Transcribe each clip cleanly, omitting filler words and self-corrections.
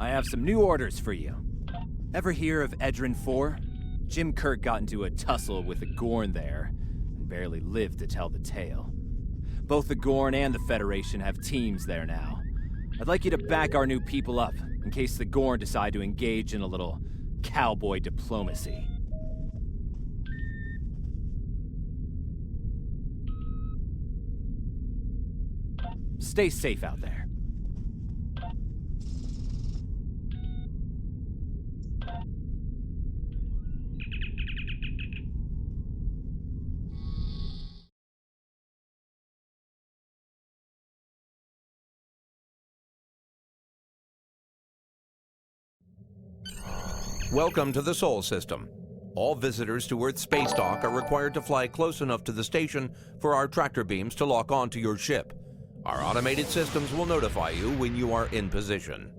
I have some new orders for you. Ever hear of Edrin 4? Jim Kirk got into a tussle with the Gorn there, and barely lived to tell the tale. Both the Gorn and the Federation have teams there now. I'd like you to back our new people up, in case the Gorn decide to engage in a little cowboy diplomacy. Stay safe out there. Welcome to the Sol System. All visitors to Earth Space Dock are required to fly close enough to the station for our tractor beams to lock onto your ship. Our automated systems will notify you when you are in position.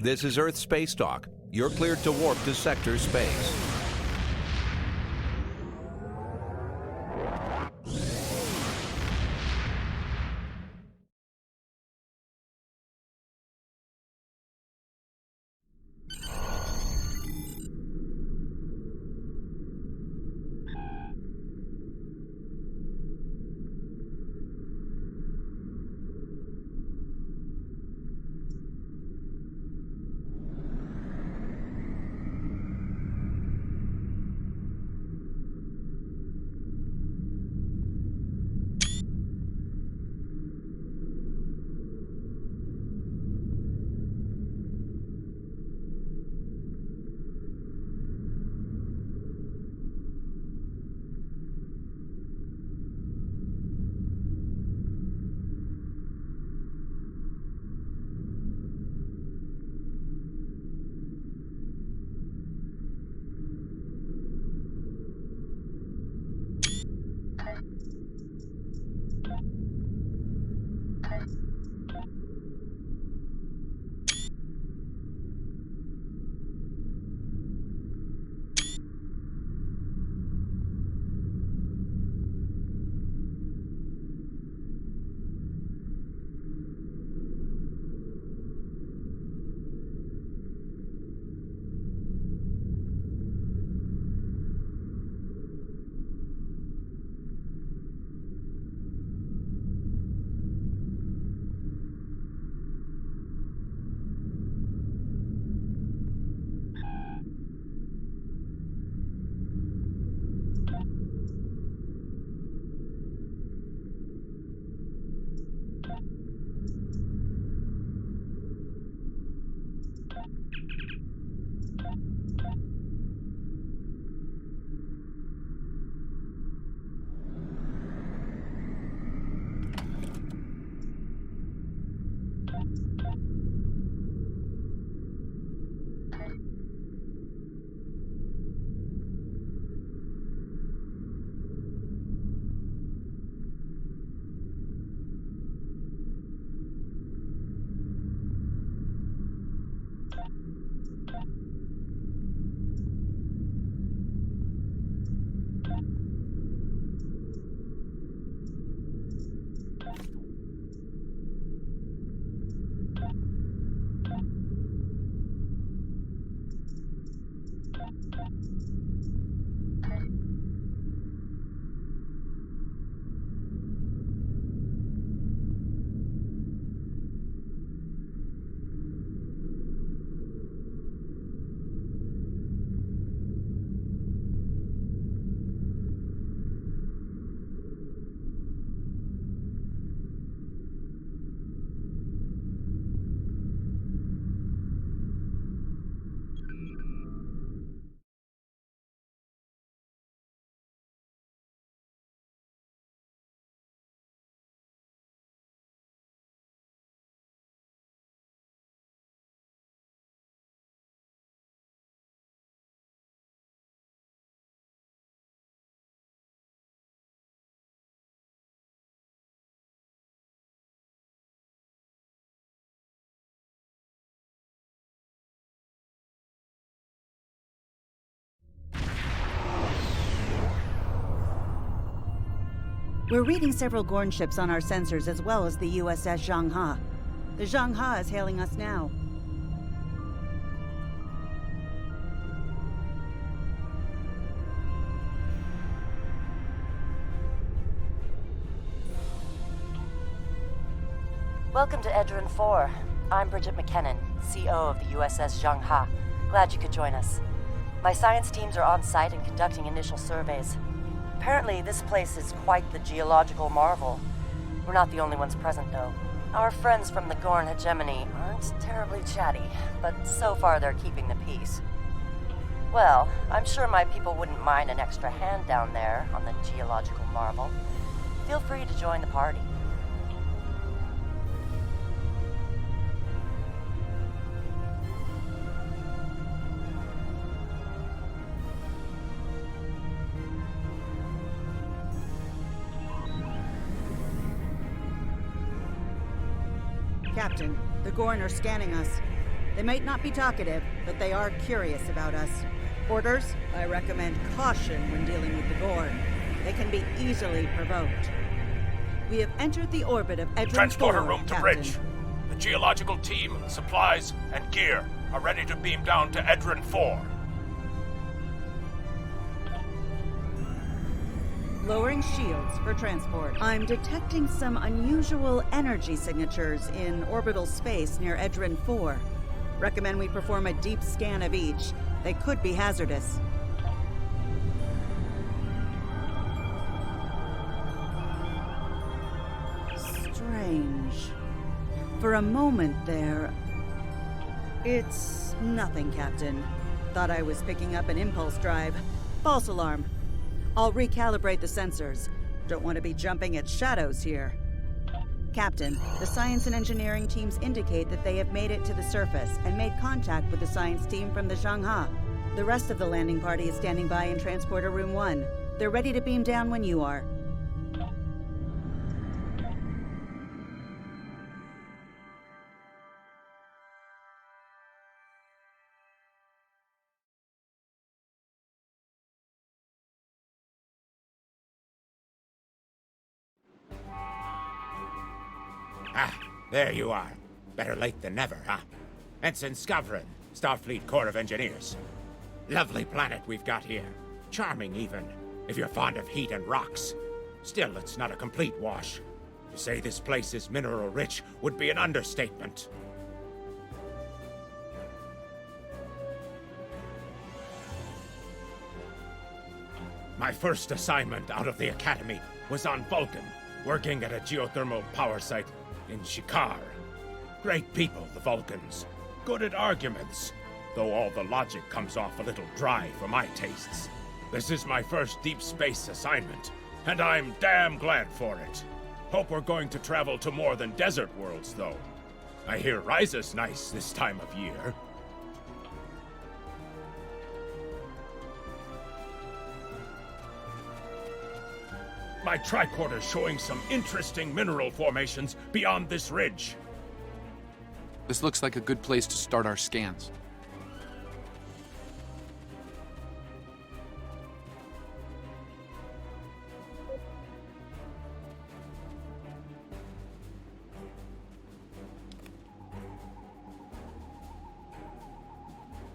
This is Earth Space Dock. You're cleared to warp to Sector Space. We're reading several Gorn ships on our sensors as well as the U.S.S. Zhangha. The Zhangha is hailing us now. Welcome to Edrin 4. I'm Bridget McKinnon, CO of the U.S.S. Zhangha. Glad you could join us. My science teams are on site and conducting initial surveys. Apparently, this place is quite the geological marvel. We're not the only ones present, though. Our friends from the Gorn hegemony aren't terribly chatty, but so far they're keeping the peace. Well, I'm sure my people wouldn't mind an extra hand down there on the geological marvel. Feel free to join the party. Captain, the Gorn are scanning us. They might not be talkative, but they are curious about us. Orders? I recommend caution when dealing with the Gorn. They can be easily provoked. We have entered the orbit of Edrin Transporter 4, room to Captain. bridge. The geological team, supplies, and gear are ready to beam down to Edrin 4. Lowering shields for transport. I'm detecting some unusual energy signatures in orbital space near Edrin 4. Recommend we perform a deep scan of each. They could be hazardous. Strange. For a moment there... It's nothing, Captain. Thought I was picking up an impulse drive. False alarm. I'll recalibrate the sensors. Don't want to be jumping at shadows here. Captain, the science and engineering teams indicate that they have made it to the surface and made contact with the science team from the Zhangha. The rest of the landing party is standing by in Transporter Room 1. They're ready to beam down when you are. Ah, there you are. Better late than never, huh? Ensign Skavron, Starfleet Corps of Engineers. Lovely planet we've got here. Charming, even, if you're fond of heat and rocks. Still, it's not a complete wash. To say this place is mineral-rich would be an understatement. My first assignment out of the Academy was on Vulcan, working at a geothermal power site in Shikar. Great people, the Vulcans. Good at arguments, though all the logic comes off a little dry for my tastes. This is my first deep space assignment, and I'm damn glad for it. Hope we're going to travel to more than desert worlds, though. I hear Ryza's nice this time of year. My tricorder's showing some interesting mineral formations beyond this ridge. This looks like a good place to start our scans.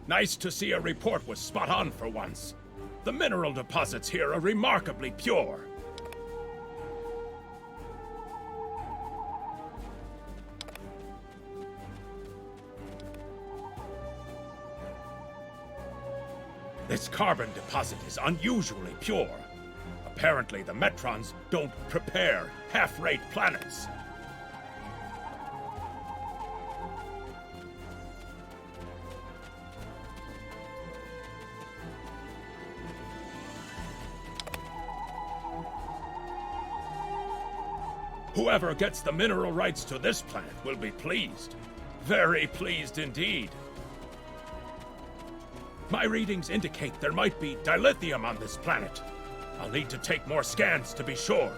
Nice to see a report was spot on for once. The mineral deposits here are remarkably pure. This carbon deposit is unusually pure. Apparently, the Metrons don't prepare half-rate planets. Whoever gets the mineral rights to this planet will be pleased. Very pleased indeed. My readings indicate there might be dilithium on this planet. I'll need to take more scans to be sure.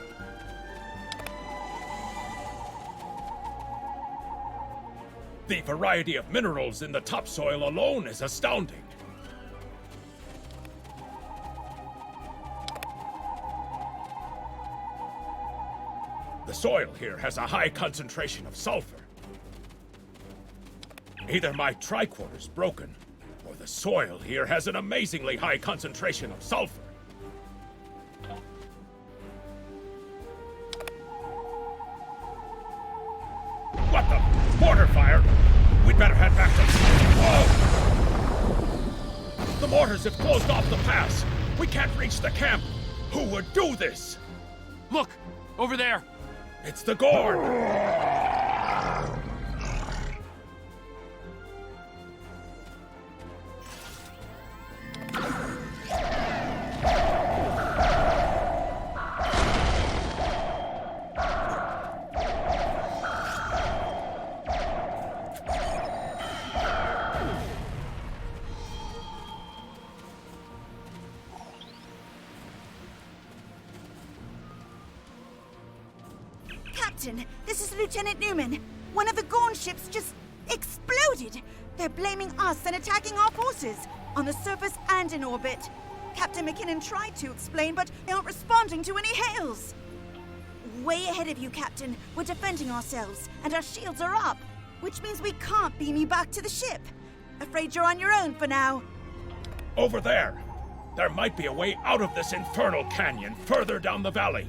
The variety of minerals in the topsoil alone is astounding. The soil here has a high concentration of sulfur. Either my tricorder's broken, or the soil here has an amazingly high concentration of sulfur. What the? Mortar fire! We'd better head back to... Whoa! The mortars have closed off the pass! We can't reach the camp! Who would do this? Look! Over there! It's the Gorn! Captain, this is Lieutenant Newman. One of the Gorn ships just exploded. They're blaming us and attacking our forces, on the surface and in orbit. Captain McKinnon tried to explain, but they aren't responding to any hails. Way ahead of you, Captain. We're defending ourselves, and our shields are up, which means we can't beam you back to the ship. Afraid you're on your own for now. Over there! There might be a way out of this infernal canyon further down the valley.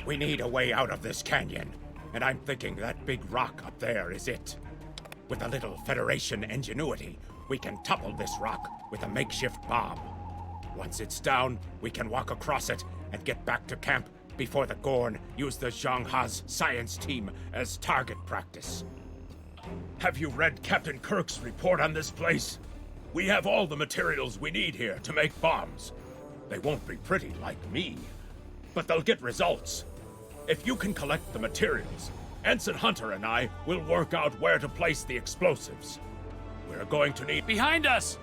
We need a way out of this canyon, and I'm thinking that big rock up there is it. With a little Federation ingenuity, we can topple this rock with a makeshift bomb. Once it's down, we can walk across it and get back to camp before the Gorn use the Zhang Ha's science team as target practice. Have you read Captain Kirk's report on this place? We have all the materials we need here to make bombs. They won't be pretty like me, but they'll get results. If you can collect the materials, Ensign Hunter and I will work out where to place the explosives. We're going to need... Behind us!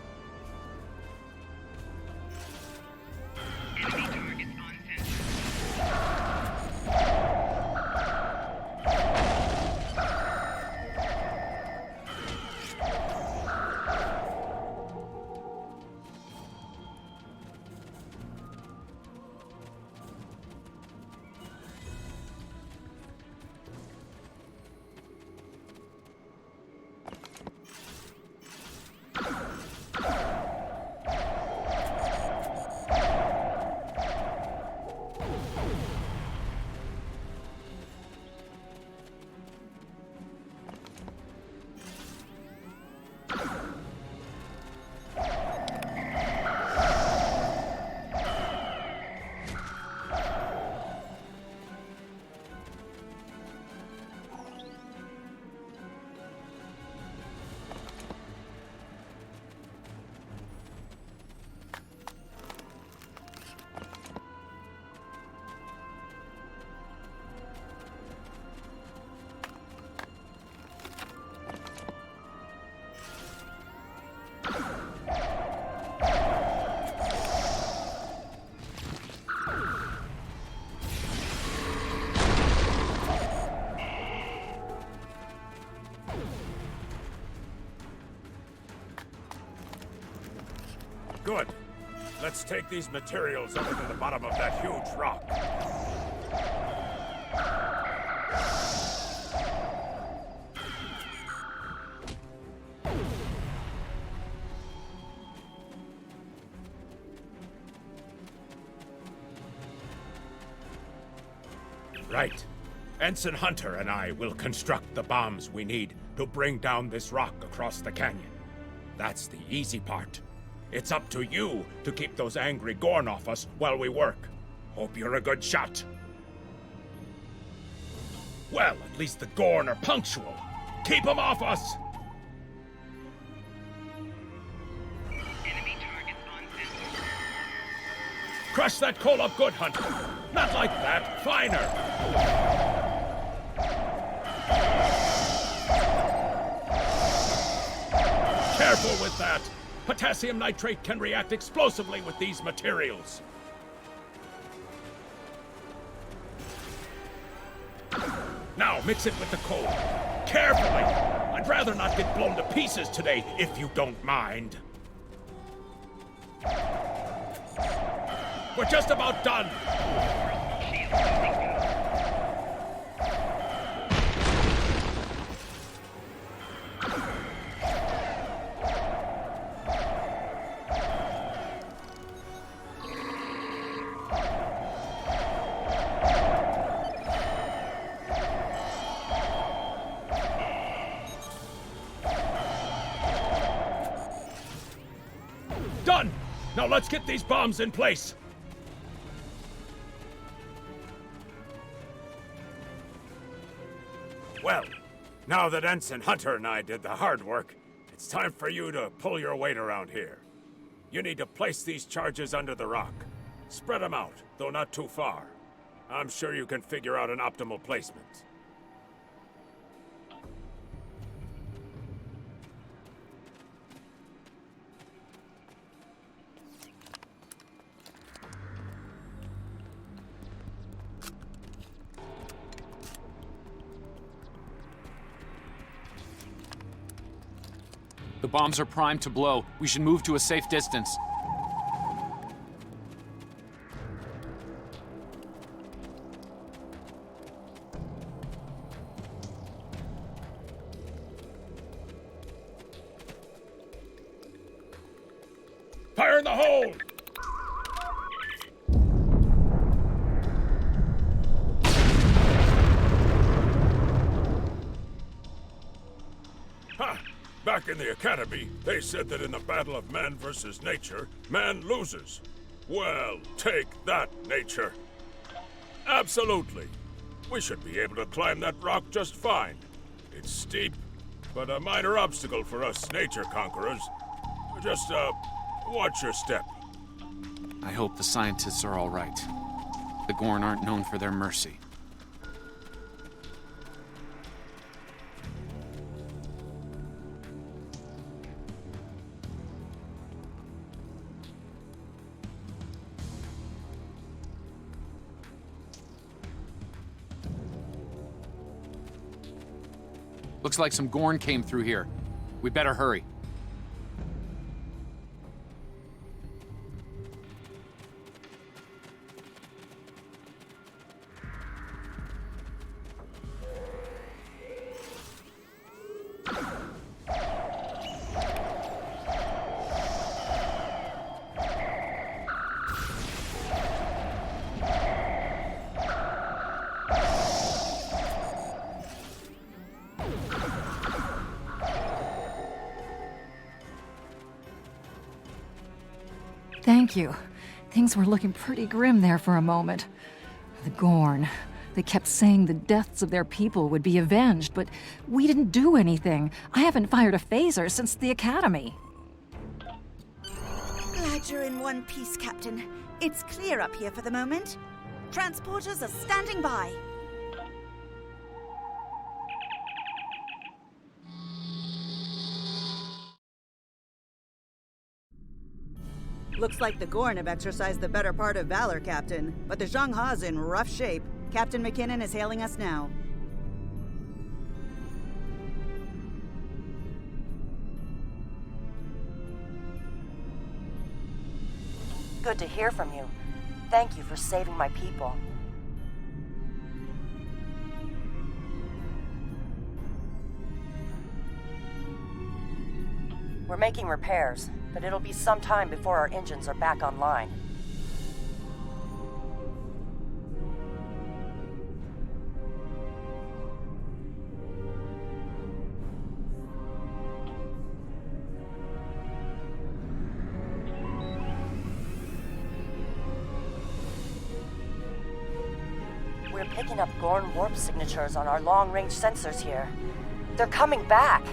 Good. Let's take these materials over to the bottom of that huge rock. Right. Ensign Hunter and I will construct the bombs we need to bring down this rock across the canyon. That's the easy part. It's up to you to keep those angry Gorn off us while we work. Hope you're a good shot. Well, at least the Gorn are punctual. Keep them off us! Enemy targets on center. Crush that coal up good, Hunter. Not like that. Finer. Careful with that. Potassium nitrate can react explosively with these materials. Now mix it with the coal. Carefully. I'd rather not get blown to pieces today, if you don't mind. We're just about done. Done! Now let's get these bombs in place. Well, now that Ensign Hunter and I did the hard work, it's time for you to pull your weight around here. You need to place these charges under the rock. Spread them out, though not too far. I'm sure you can figure out an optimal placement. The bombs are primed to blow. We should move to a safe distance. Fire in the hole! Ha! Back in the Academy, they said that in the battle of man versus nature, man loses. Well, take that, nature. Absolutely. We should be able to climb that rock just fine. It's steep, but a minor obstacle for us nature conquerors. Just, watch your step. I hope the scientists are all right. The Gorn aren't known for their mercy. Looks like some Gorn came through here. We better hurry. Thank you. Things were looking pretty grim there for a moment. The Gorn. They kept saying the deaths of their people would be avenged, but we didn't do anything. I haven't fired a phaser since the Academy. Glad you're in one piece, Captain. It's clear up here for the moment. Transporters are standing by. Looks like the Gorn have exercised the better part of valor, Captain. But the Zhangha's in rough shape. Captain McKinnon is hailing us now. Good to hear from you. Thank you for saving my people. We're making repairs, but it'll be some time before our engines are back online. picking up Gorn warp signatures on our long-range sensors here. They're coming back.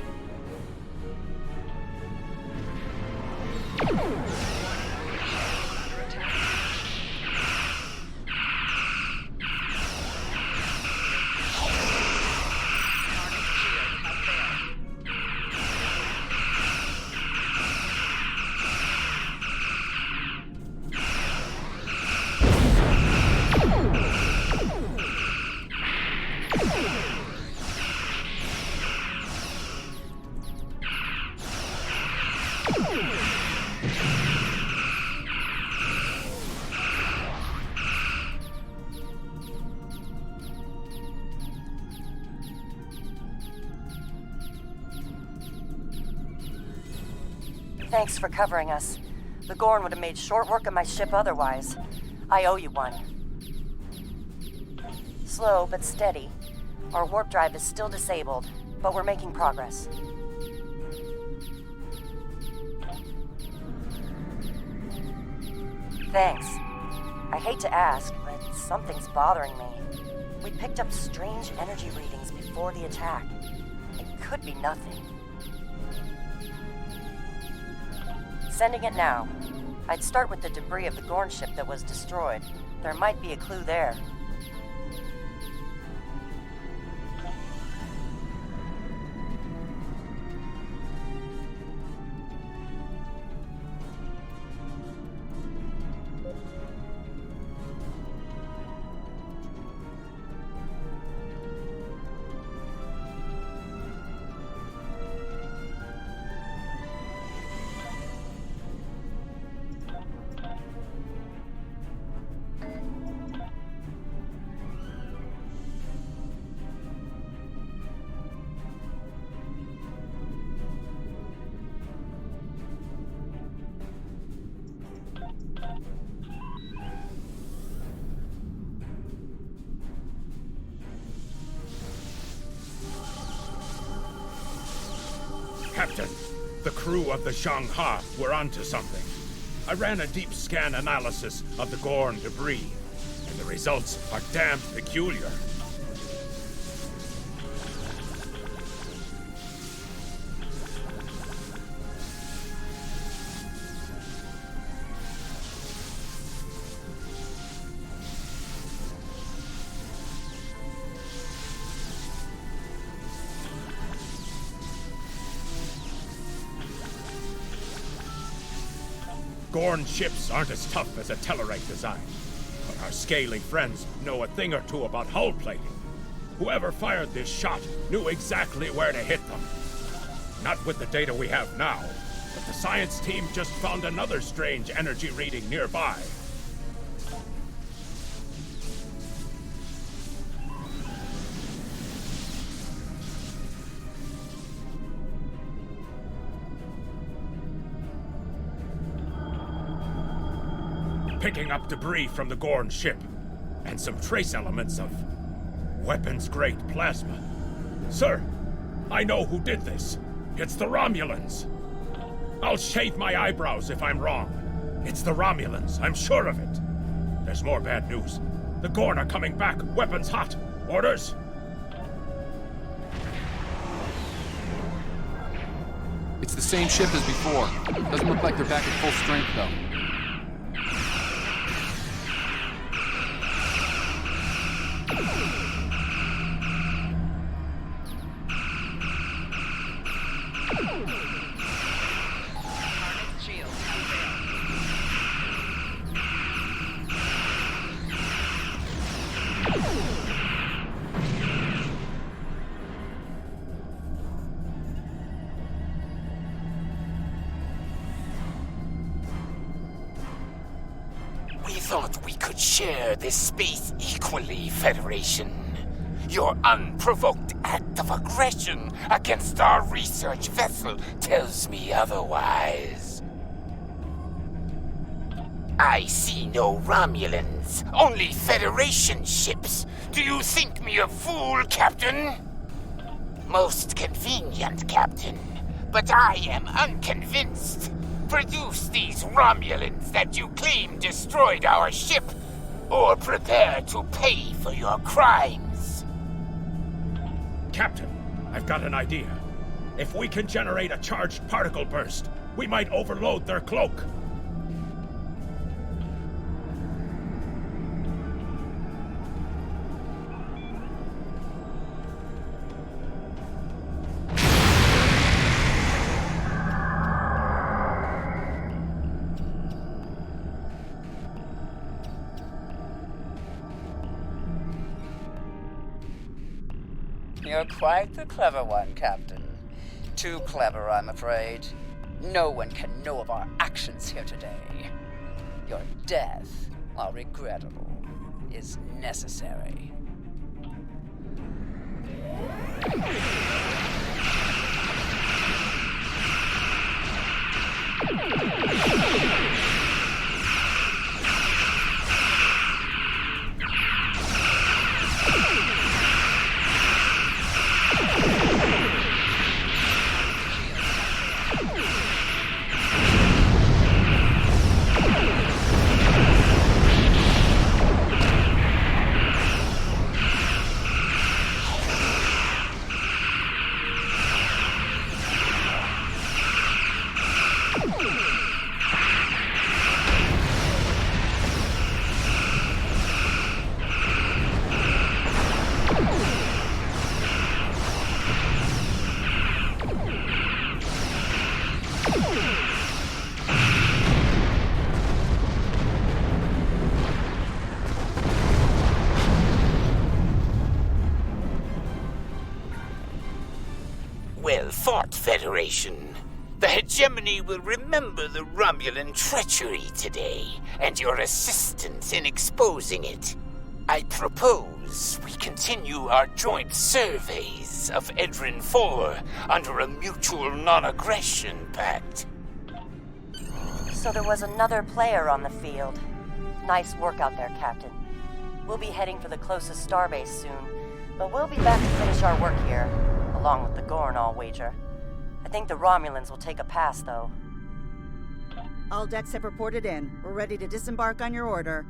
Thanks for covering us. The Gorn would have made short work of my ship otherwise. I owe you one. Slow but steady. Our warp drive is still disabled, but we're making progress. Thanks. I hate to ask, but something's bothering me. We picked up strange energy readings before the attack. It could be nothing. Sending it now. I'd start with the debris of the Gorn ship that was destroyed. There might be a clue there. Captain, the crew of the Zhang-Ha were onto something. I ran a deep scan analysis of the Gorn debris, and the results are damned peculiar. Gorn ships aren't as tough as a Tellarite design, but our scaly friends know a thing or two about hull plating. Whoever fired this shot knew exactly where to hit them. Not with the data we have now, but the science team just found another strange energy reading nearby. Picking up debris from the Gorn ship, and some trace elements of weapons-grade plasma. Sir, I know who did this. It's the Romulans. I'll shave my eyebrows if I'm wrong. It's the Romulans, I'm sure of it. There's more bad news. The Gorn are coming back, weapons hot. Orders? It's the same ship as before. Doesn't look like they're back at full strength, though. We thought we could share this space equally, Federation. Your unprovoked act of aggression against our research vessel tells me otherwise. I see no Romulans, only Federation ships. Do you think me a fool, Captain? Most convenient, Captain, but I am unconvinced. Produce these Romulans that you claim destroyed our ship, or prepare to pay for your crimes. Captain, I've got an idea. If we can generate a charged particle burst, we might overload their cloak. You're quite the clever one, Captain. Too clever, I'm afraid. No one can know of our actions here today. Your death, while regrettable, is necessary. Well fought, Federation. The hegemony will remember the Romulan treachery today, and your assistance in exposing it. I propose we continue our joint surveys of Edrin 4 under a mutual non-aggression pact. So there was another player on the field. Nice work out there, Captain. We'll be heading for the closest starbase soon, but we'll be back to finish our work here, along with the Gorn, I'll wager. I think the Romulans will take a pass, though. All decks have reported in. We're ready to disembark on your order.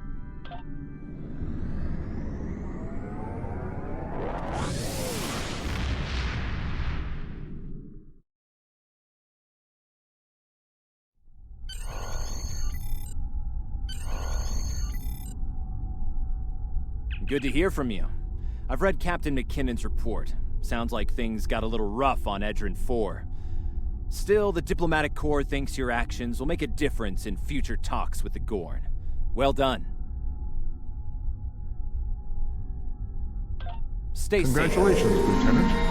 Good to hear from you. I've read Captain McKinnon's report. Sounds like things got a little rough on Edrin 4. Still, the diplomatic corps thinks your actions will make a difference in future talks with the Gorn. Well done. Stay safe. Congratulations, Lieutenant.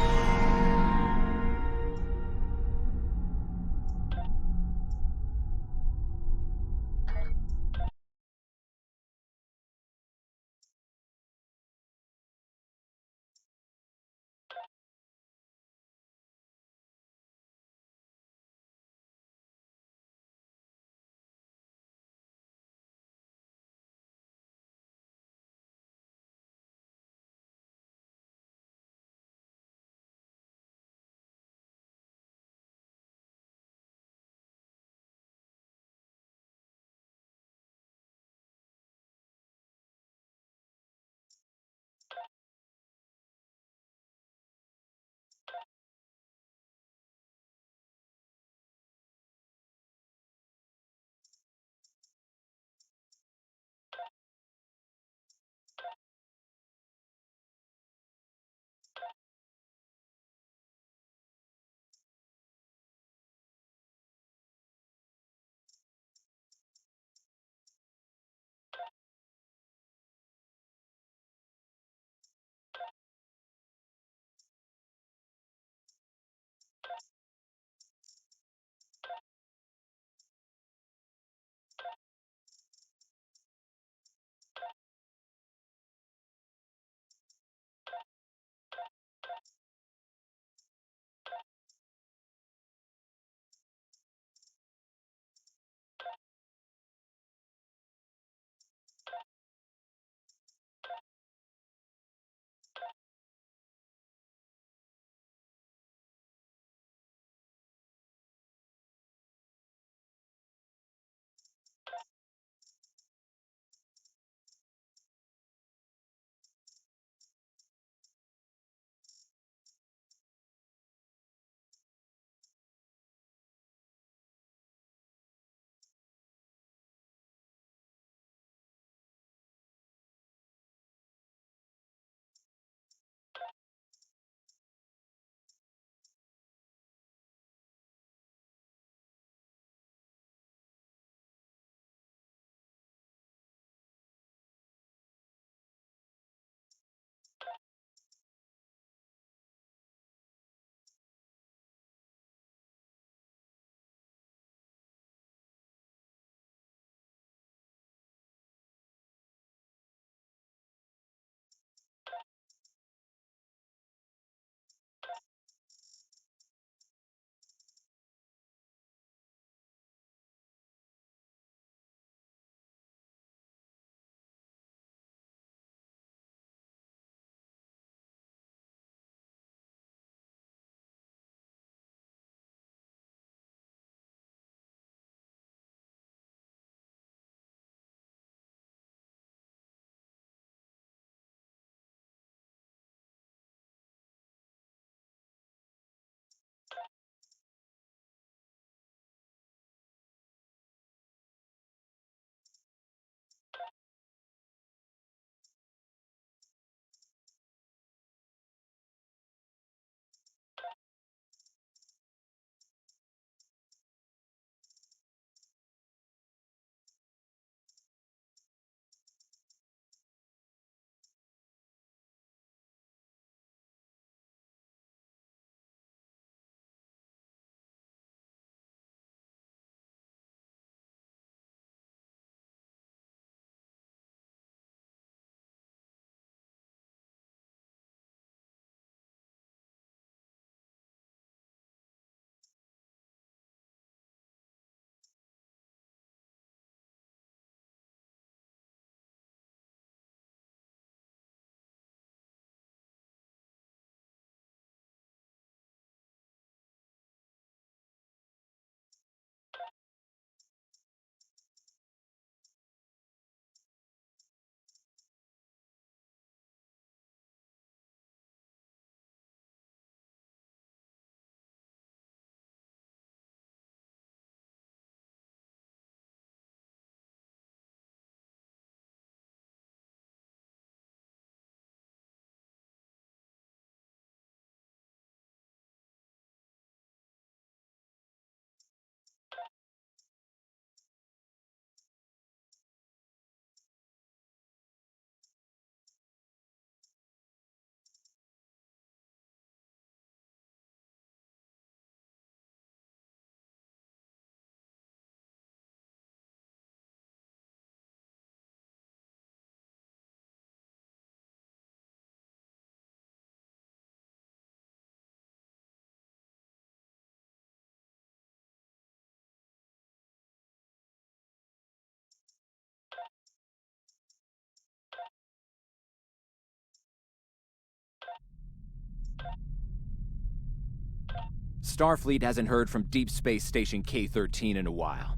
Starfleet hasn't heard from Deep Space Station K-13 in a while.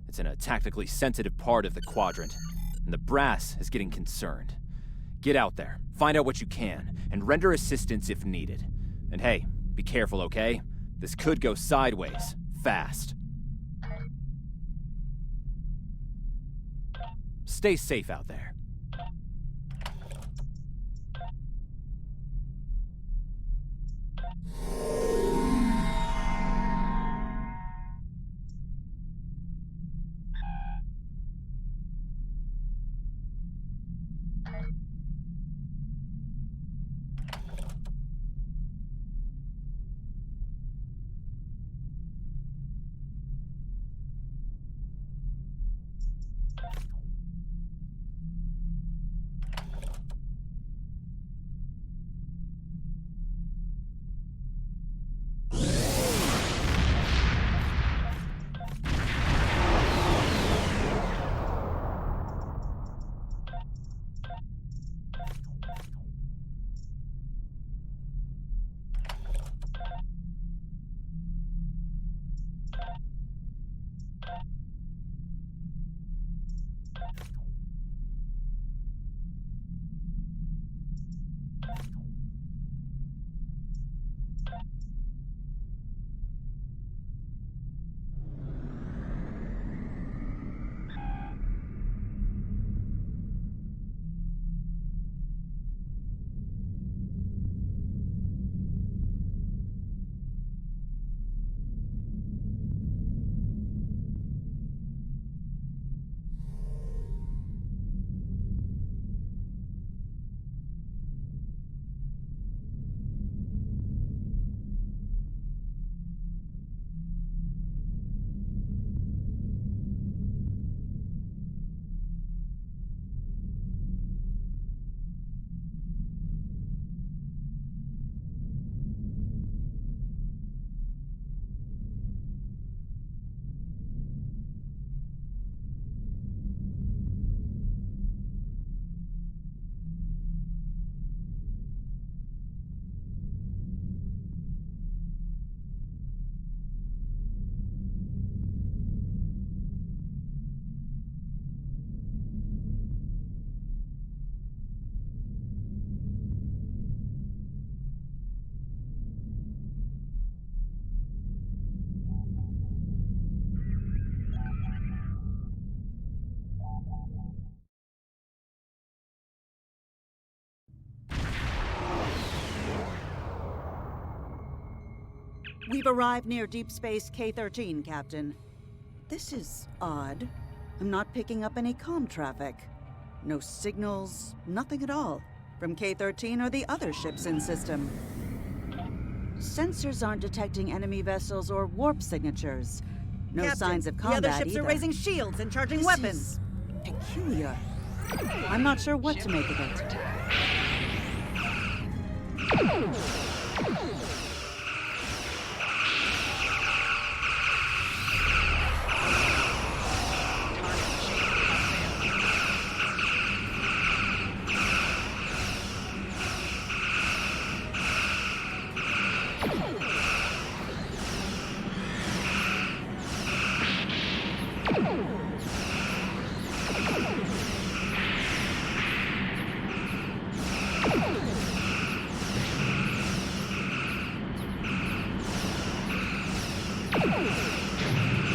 It's in a tactically sensitive part of the quadrant, and the brass is getting concerned. Get out there, find out what you can, and render assistance if needed. And hey, be careful, okay? This could go sideways, fast. Stay safe out there. We've arrived near Deep Space K-13, Captain. This is odd. I'm not picking up any comm traffic. No signals, nothing at all, from K-13 or the other ships in system. Sensors aren't detecting enemy vessels or warp signatures. No Captain, signs of combat the other ships either. are raising shields and charging This weapons. is peculiar. I'm not sure what to make of it.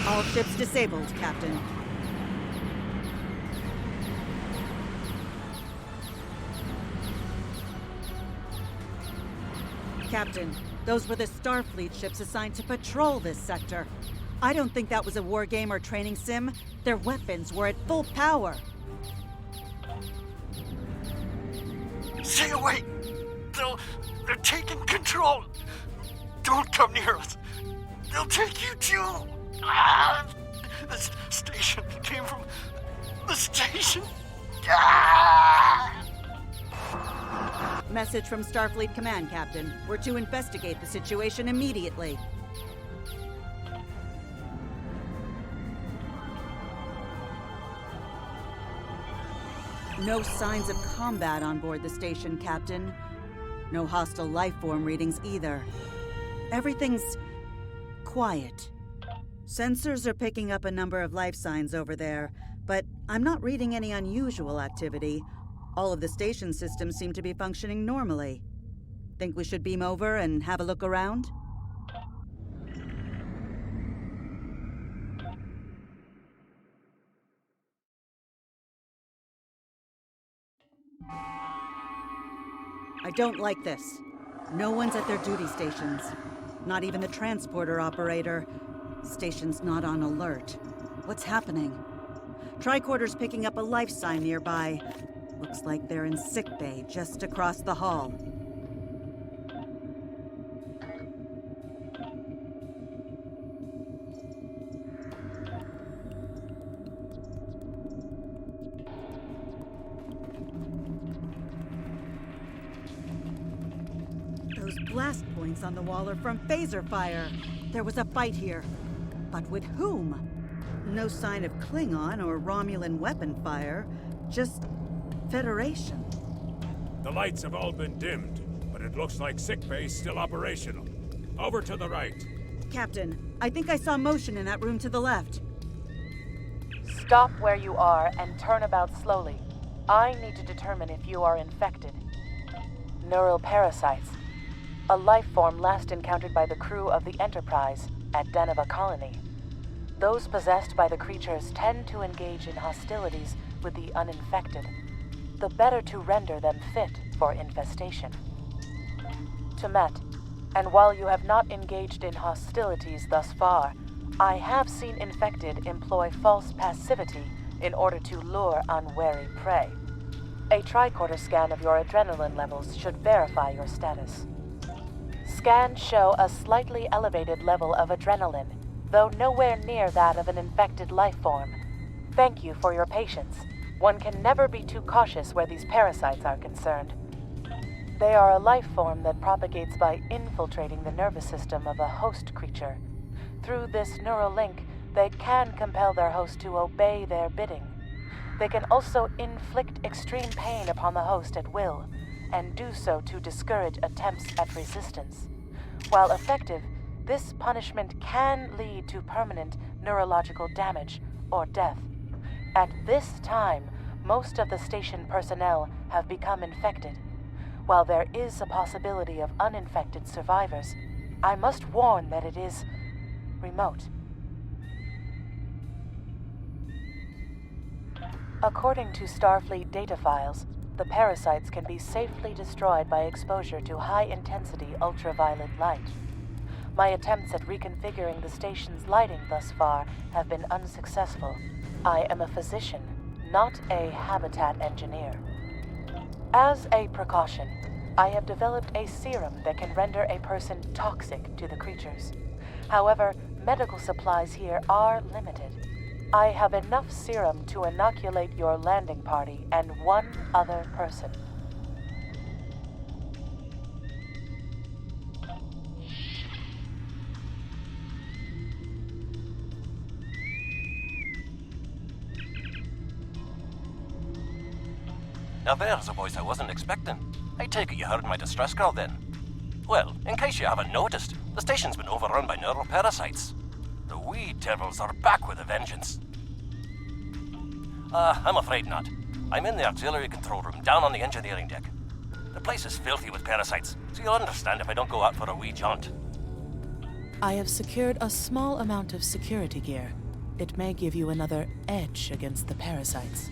All ships disabled, Captain. Captain, those were the Starfleet ships assigned to patrol this sector. I don't think that was a war game or training sim. Their weapons were at full power. Stay away! They're taking control! Don't come near us! They'll take you too! This station came from the station! Message from Starfleet Command, Captain. We're to investigate the situation immediately. No signs of combat on board the station, Captain. No hostile life form readings either. Everything's quiet. Sensors are picking up a number of life signs over there, but I'm not reading any unusual activity. All of the station systems seem to be functioning normally. Think we should beam over and have a look around? I don't like this. No one's at their duty stations. Not even the transporter operator. Station's not on alert. What's happening? Tricorder's picking up a life sign nearby. Looks like they're in sickbay just across the hall. Those blast points on the wall are from phaser fire. There was a fight here. But with whom? No sign of Klingon or Romulan weapon fire. Just Federation. The lights have all been dimmed, but it looks like sickbay's still operational. Over to the right. Captain, I think I saw motion in that room to the left. Stop where you are and turn about slowly. I need to determine if you are infected. Neural parasites. A life form last encountered by the crew of the Enterprise at Deneva Colony. Those possessed by the creatures tend to engage in hostilities with the uninfected, the better to render them fit for infestation. Tumet, and while you have not engaged in hostilities thus far, I have seen infected employ false passivity in order to lure unwary prey. A tricorder scan of your adrenaline levels should verify your status. Scans show a slightly elevated level of adrenaline, though nowhere near that of an infected life form. Thank you for your patience. One can never be too cautious where these parasites are concerned. They are a life form that propagates by infiltrating the nervous system of a host creature. Through this neural link, they can compel their host to obey their bidding. They can also inflict extreme pain upon the host at will, and do so to discourage attempts at resistance. While effective, this punishment can lead to permanent neurological damage or death. At this time, most of the station personnel have become infected. While there is a possibility of uninfected survivors, I must warn that it is remote. According to Starfleet data files, the parasites can be safely destroyed by exposure to high-intensity ultraviolet light. My attempts at reconfiguring the station's lighting thus far have been unsuccessful. I am a physician, not a habitat engineer. As a precaution, I have developed a serum that can render a person toxic to the creatures. However, medical supplies here are limited. I have enough serum to inoculate your landing party and one other person. Now there's a voice I wasn't expecting. I take it you heard my distress call then. Well, in case you haven't noticed, the station's been overrun by neural parasites. The wee devils are back with a vengeance. I'm afraid not. I'm in the auxiliary control room, down on the engineering deck. The place is filthy with parasites, so you'll understand if I don't go out for a wee jaunt. I have secured a small amount of security gear. It may give you another edge against the parasites.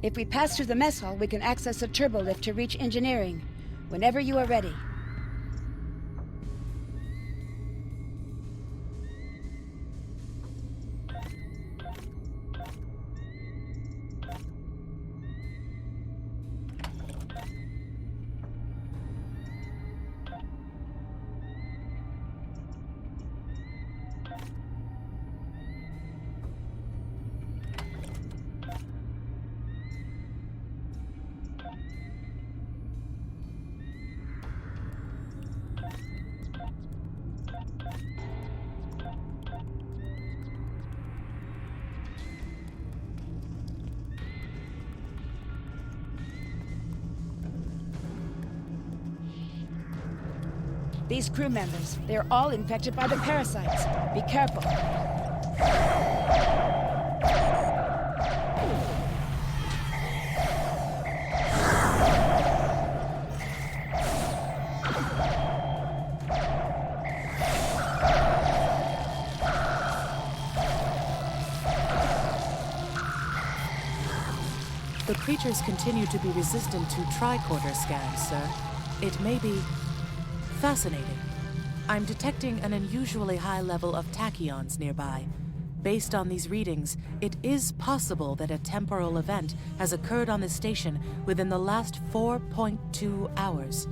If we pass through the mess hall, we can access a turbo lift to reach engineering. Whenever you are ready. These crew members, they're all infected by the parasites. Be careful. The creatures continue to be resistant to tricorder scans, sir. It may be fascinating. I'm detecting an unusually high level of tachyons nearby. Based on these readings, it is possible that a temporal event has occurred on the station within the last 4.2 hours.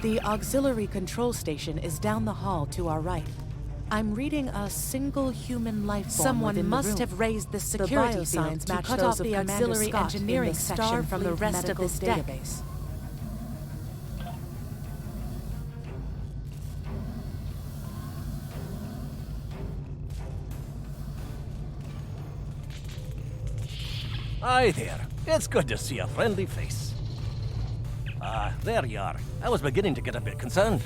The auxiliary control station is down the hall to our right. I'm reading a single human life form. Someone must have raised the security signs to cut off the auxiliary engineering section from the rest of this database. Hi there. It's good to see a friendly face. There you are. I was beginning to get a bit concerned.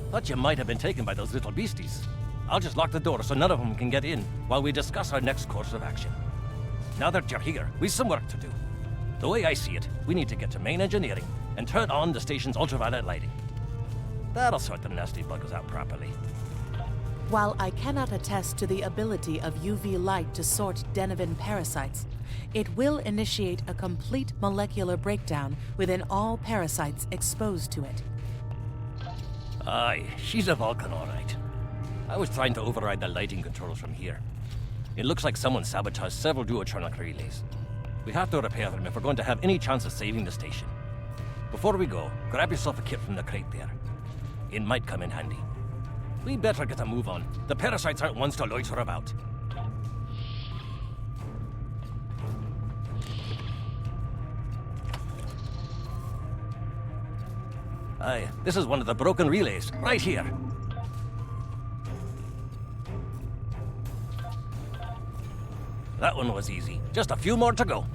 Thought you might have been taken by those little beasties. I'll just lock the door so none of them can get in while we discuss our next course of action. Now that you're here, we've some work to do. The way I see it, we need to get to main engineering and turn on the station's ultraviolet lighting. That'll sort the nasty buggers out properly. While I cannot attest to the ability of UV light to sort Denivan parasites, it will initiate a complete molecular breakdown within all parasites exposed to it. Aye, she's a Vulcan, all right. I was trying to override the lighting controls from here. It looks like someone sabotaged several duotronic relays. We have to repair them if we're going to have any chance of saving the station. Before we go, grab yourself a kit from the crate there. It might come in handy. We better get a move on. The parasites aren't ones to loiter about. Aye, this is one of the broken relays, right here. That one was easy. Just a few more to go.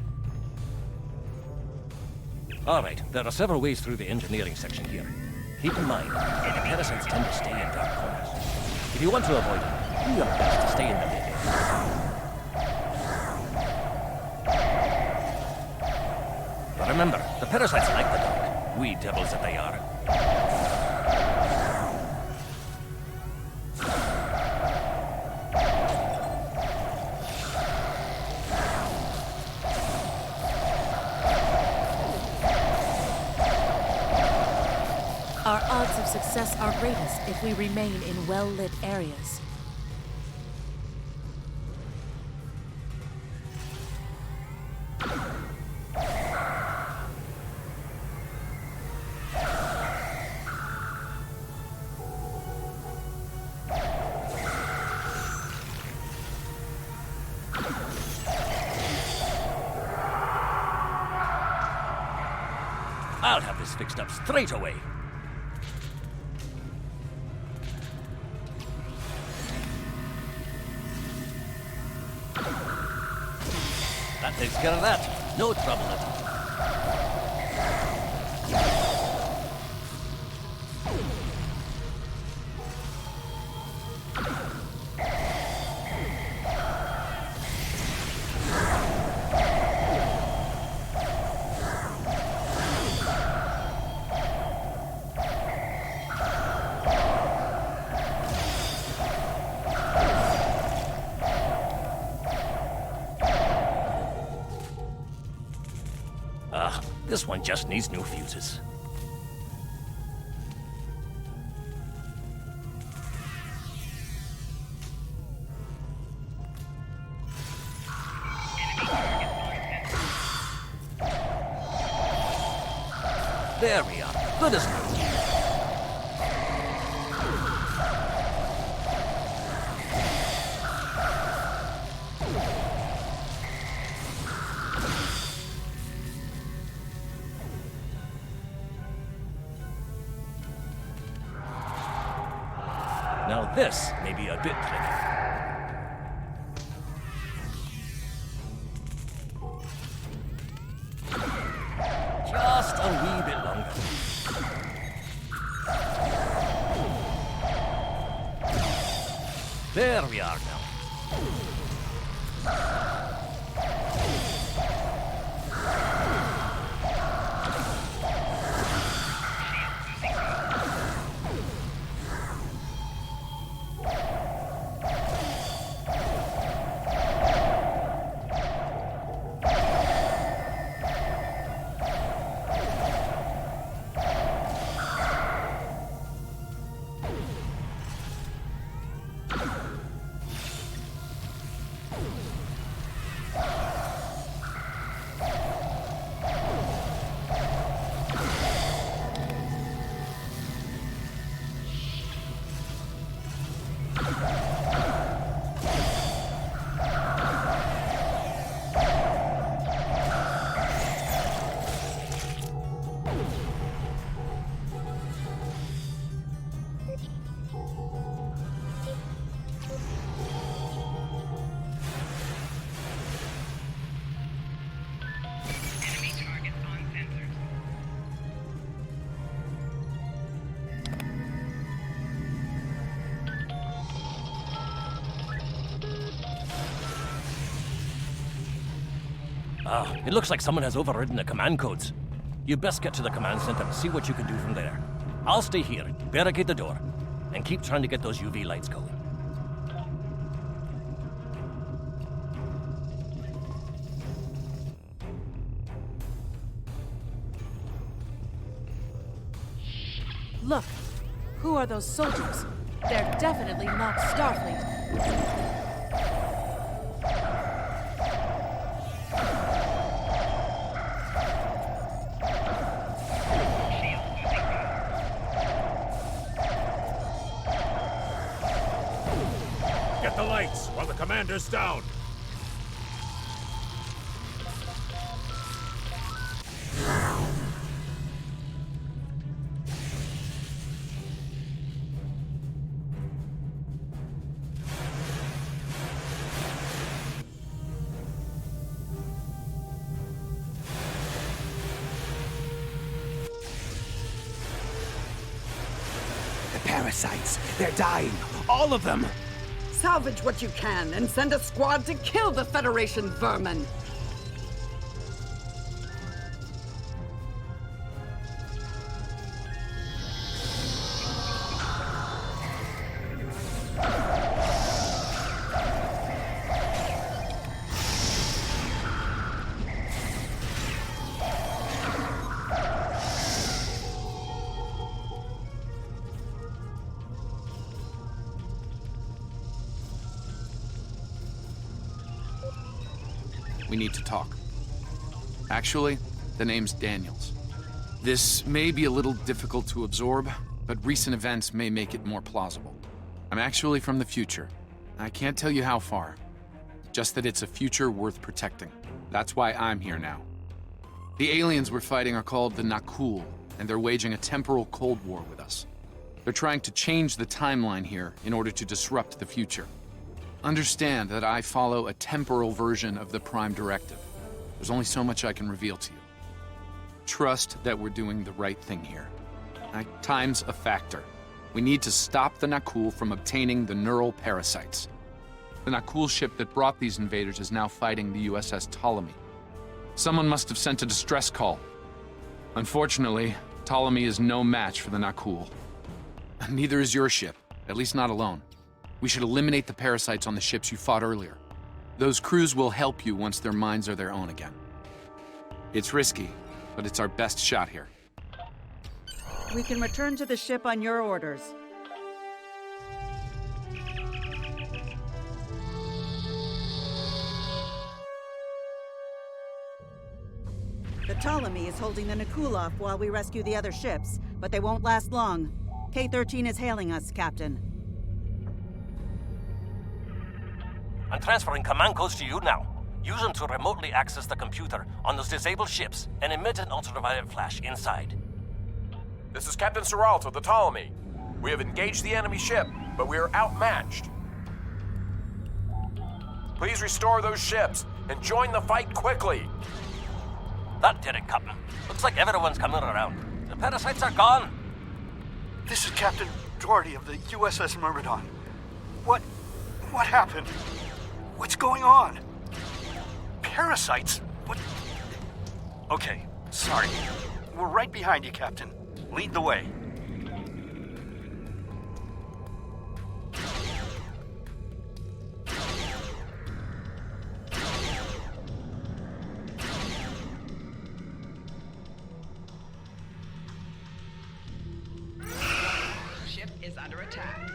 All right, there are several ways through the engineering section here. Keep in mind, the parasites tend to stay in dark corners. If you want to avoid them, do your best to stay in the mid areas. But remember, the parasites like the dark, wee devils that they are. Our odds of success are greatest if we remain in well-lit areas. I'll have this fixed up straight away. That takes care of that. No trouble at all. This one just needs new fuses. There we are. Good as new. Now this may be a bit tricky. Just a wee bit longer. There we are now. It looks like someone has overridden the command codes. You best get to the command center and see what you can do from there. I'll stay here, barricade the door, and keep trying to get those UV lights going. Look, who are those soldiers? They're definitely not Starfleet. Get the lights while the commander's down. The parasites, they're dying. All of them. Salvage what you can and send a squad to kill the Federation vermin. We need to talk. Actually, the name's Daniels. This may be a little difficult to absorb, but recent events may make it more plausible. I'm actually from the future. I can't tell you how far. Just that it's a future worth protecting. That's why I'm here now. The aliens we're fighting are called the Nakul, and they're waging a temporal Cold War with us. They're trying to change the timeline here in order to disrupt the future. Understand that I follow a temporal version of the Prime Directive. There's only so much I can reveal to you. Trust that we're doing the right thing here. Time's a factor. We need to stop the Nakul from obtaining the neural parasites. The Nakul ship that brought these invaders is now fighting the U.S.S. Ptolemy. Someone must have sent a distress call. Unfortunately, Ptolemy is no match for the Nakul. Neither is your ship, at least not alone. We should eliminate the parasites on the ships you fought earlier. Those crews will help you once their minds are their own again. It's risky, but it's our best shot here. We can return to the ship on your orders. The Ptolemy is holding the Nikulov while we rescue the other ships, but they won't last long. K-13 is hailing us, Captain. I'm transferring command codes to you now. Use them to remotely access the computer on those disabled ships and emit an ultraviolet flash inside. This is Captain Seralt of the Ptolemy. We have engaged the enemy ship, but we are outmatched. Please restore those ships and join the fight quickly. That did it, Captain. Looks like everyone's coming around. The parasites are gone. This is Captain Doherty of the U.S.S. Myrmidon. What happened? What's going on? Parasites? What? Okay, sorry. We're right behind you, Captain. Lead the way. Ship is under attack.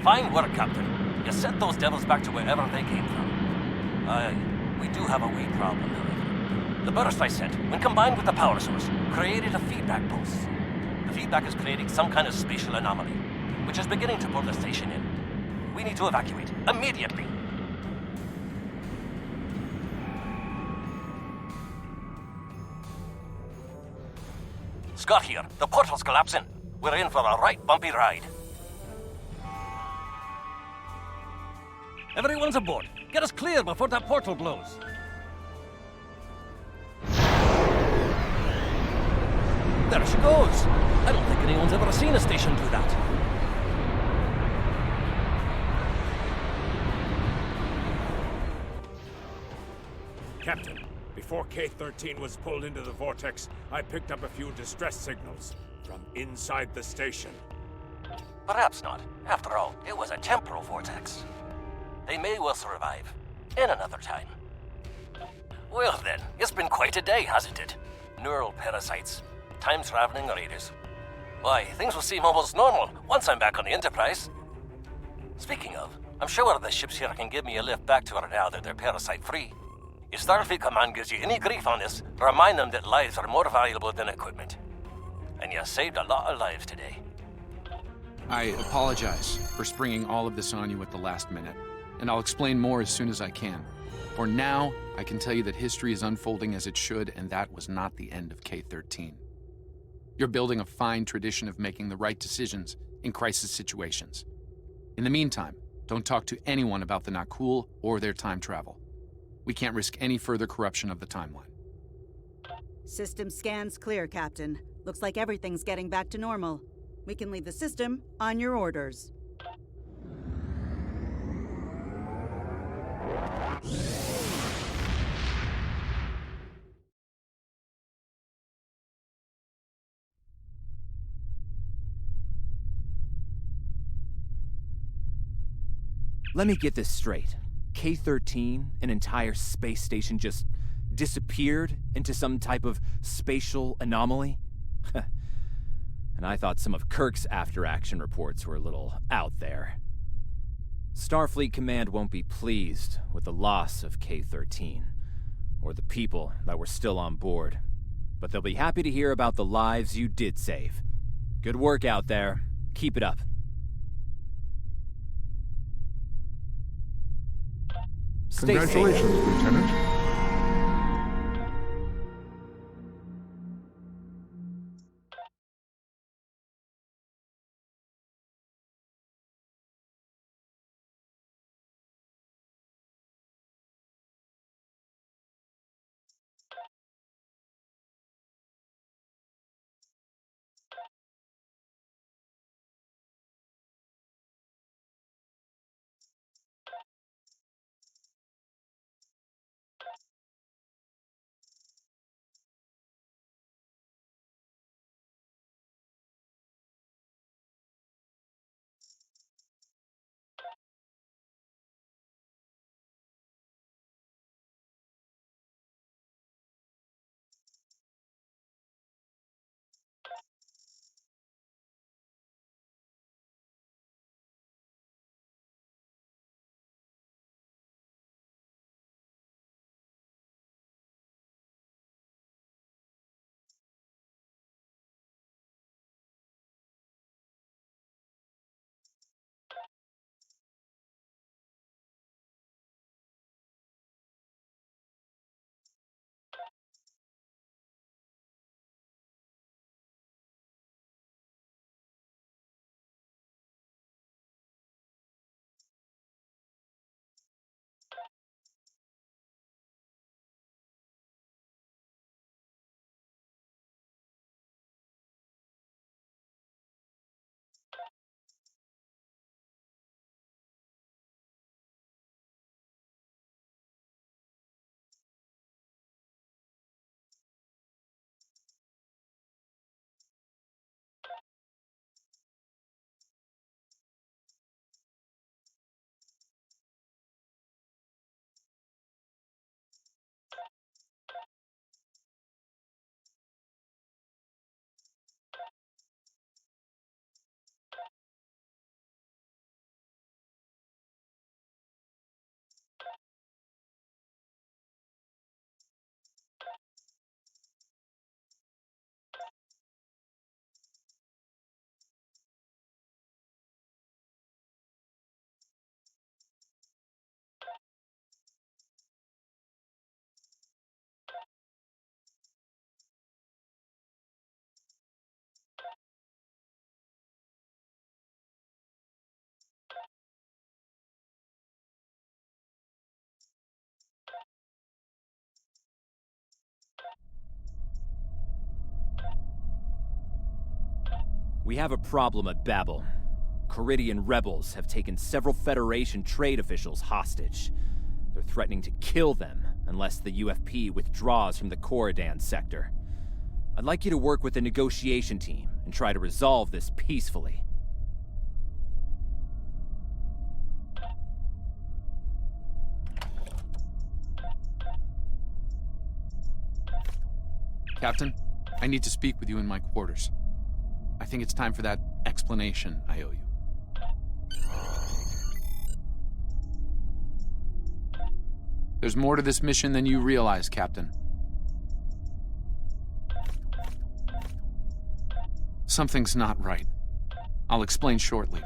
Fine work, Captain. You sent those devils back to wherever they came from. Aye, we do have a wee problem, however. The burst I sent, when combined with the power source, created a feedback pulse. The feedback is creating some kind of spatial anomaly, which is beginning to pull the station in. We need to evacuate, immediately. Scott here. The portal's collapsing. We're in for a right bumpy ride. Everyone's aboard. Get us clear before that portal blows. There she goes. I don't think anyone's ever seen a station do that. Captain, before K-13 was pulled into the vortex, I picked up a few distress signals from inside the station. Perhaps not. After all, it was a temporal vortex. They may well survive. In another time. Well then, it's been quite a day, hasn't it? Neural parasites. Time-traveling raiders. Why, things will seem almost normal once I'm back on the Enterprise. Speaking of, I'm sure the ships here can give me a lift back to her now that they're parasite-free. If Starfleet Command gives you any grief on this, remind them that lives are more valuable than equipment. And you saved a lot of lives today. I apologize for springing all of this on you at the last minute, and I'll explain more as soon as I can. For now, I can tell you that history is unfolding as it should, and that was not the end of K-13. You're building a fine tradition of making the right decisions in crisis situations. In the meantime, don't talk to anyone about the Nakul or their time travel. We can't risk any further corruption of the timeline. System scans clear, Captain. Looks like everything's getting back to normal. We can leave the system on your orders. Let me get this straight. K-13, an entire space station, just disappeared into some type of spatial anomaly? And I thought some of Kirk's after-action reports were a little out there. Starfleet Command won't be pleased with the loss of K-13, or the people that were still on board, but they'll be happy to hear about the lives you did save. Good work out there. Keep it up. Stay safe. Congratulations, Lieutenant. We have a problem at Babel. Caridian rebels have taken several Federation trade officials hostage. They're threatening to kill them unless the UFP withdraws from the Corridan sector. I'd like you to work with the negotiation team and try to resolve this peacefully. Captain, I need to speak with you in my quarters. I think it's time for that explanation I owe you. There's more to this mission than you realize, Captain. Something's not right. I'll explain shortly.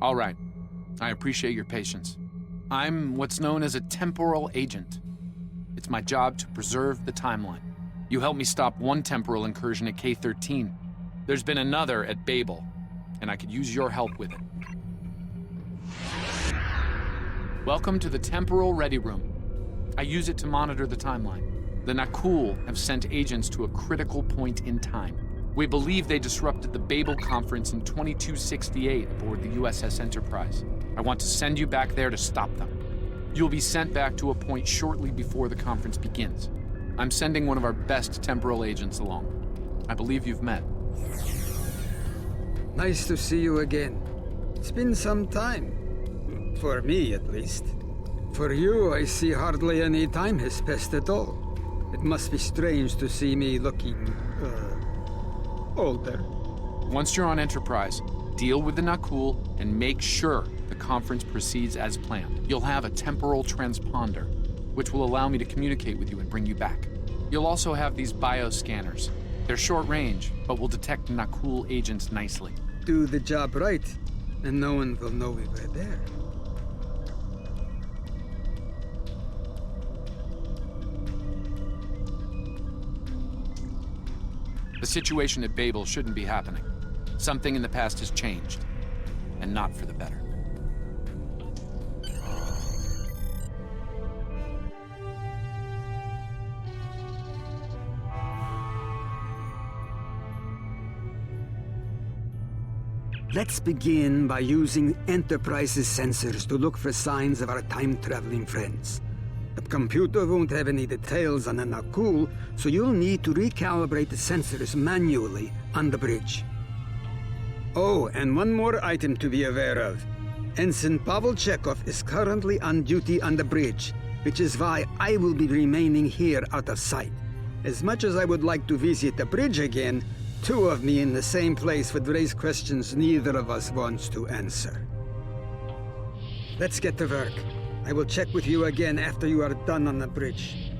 All right. I appreciate your patience. I'm what's known as a temporal agent. It's my job to preserve the timeline. You helped me stop one temporal incursion at K-13. There's been another at Babel, and I could use your help with it. Welcome to the Temporal Ready Room. I use it to monitor the timeline. The Nakul have sent agents to a critical point in time. We believe they disrupted the Babel conference in 2268 aboard the U.S.S. Enterprise. I want to send you back there to stop them. You'll be sent back to a point shortly before the conference begins. I'm sending one of our best temporal agents along. I believe you've met. Nice to see you again. It's been some time. For me, at least. For you, I see hardly any time has passed at all. It must be strange to see me looking, older. Once you're on Enterprise, deal with the Nakul and make sure the conference proceeds as planned. You'll have a temporal transponder, which will allow me to communicate with you and bring you back. You'll also have these bioscanners. They're short range, but will detect Nakul agents nicely. Do the job right, and no one will know we were there. The situation at Babel shouldn't be happening. Something in the past has changed, and not for the better. Let's begin by using Enterprise's sensors to look for signs of our time-traveling friends. The computer won't have any details on the Nakul, so you'll need to recalibrate the sensors manually on the bridge. Oh, and one more item to be aware of. Ensign Pavel Chekhov is currently on duty on the bridge, which is why I will be remaining here out of sight. As much as I would like to visit the bridge again, two of me in the same place would raise questions neither of us wants to answer. Let's get to work. I will check with you again after you are done on the bridge.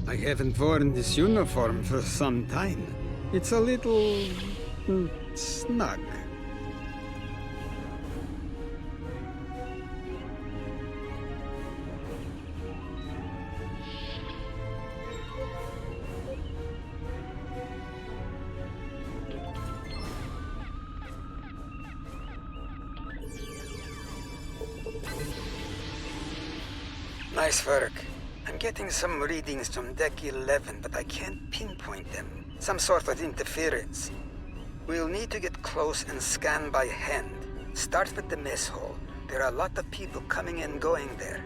I haven't worn this uniform for some time. It's a little snug. Nice work. I'm getting some readings from Deck 11, but I can't pinpoint them. Some sort of interference. We'll need to get close and scan by hand. Start with the mess hall. There are a lot of people coming and going there.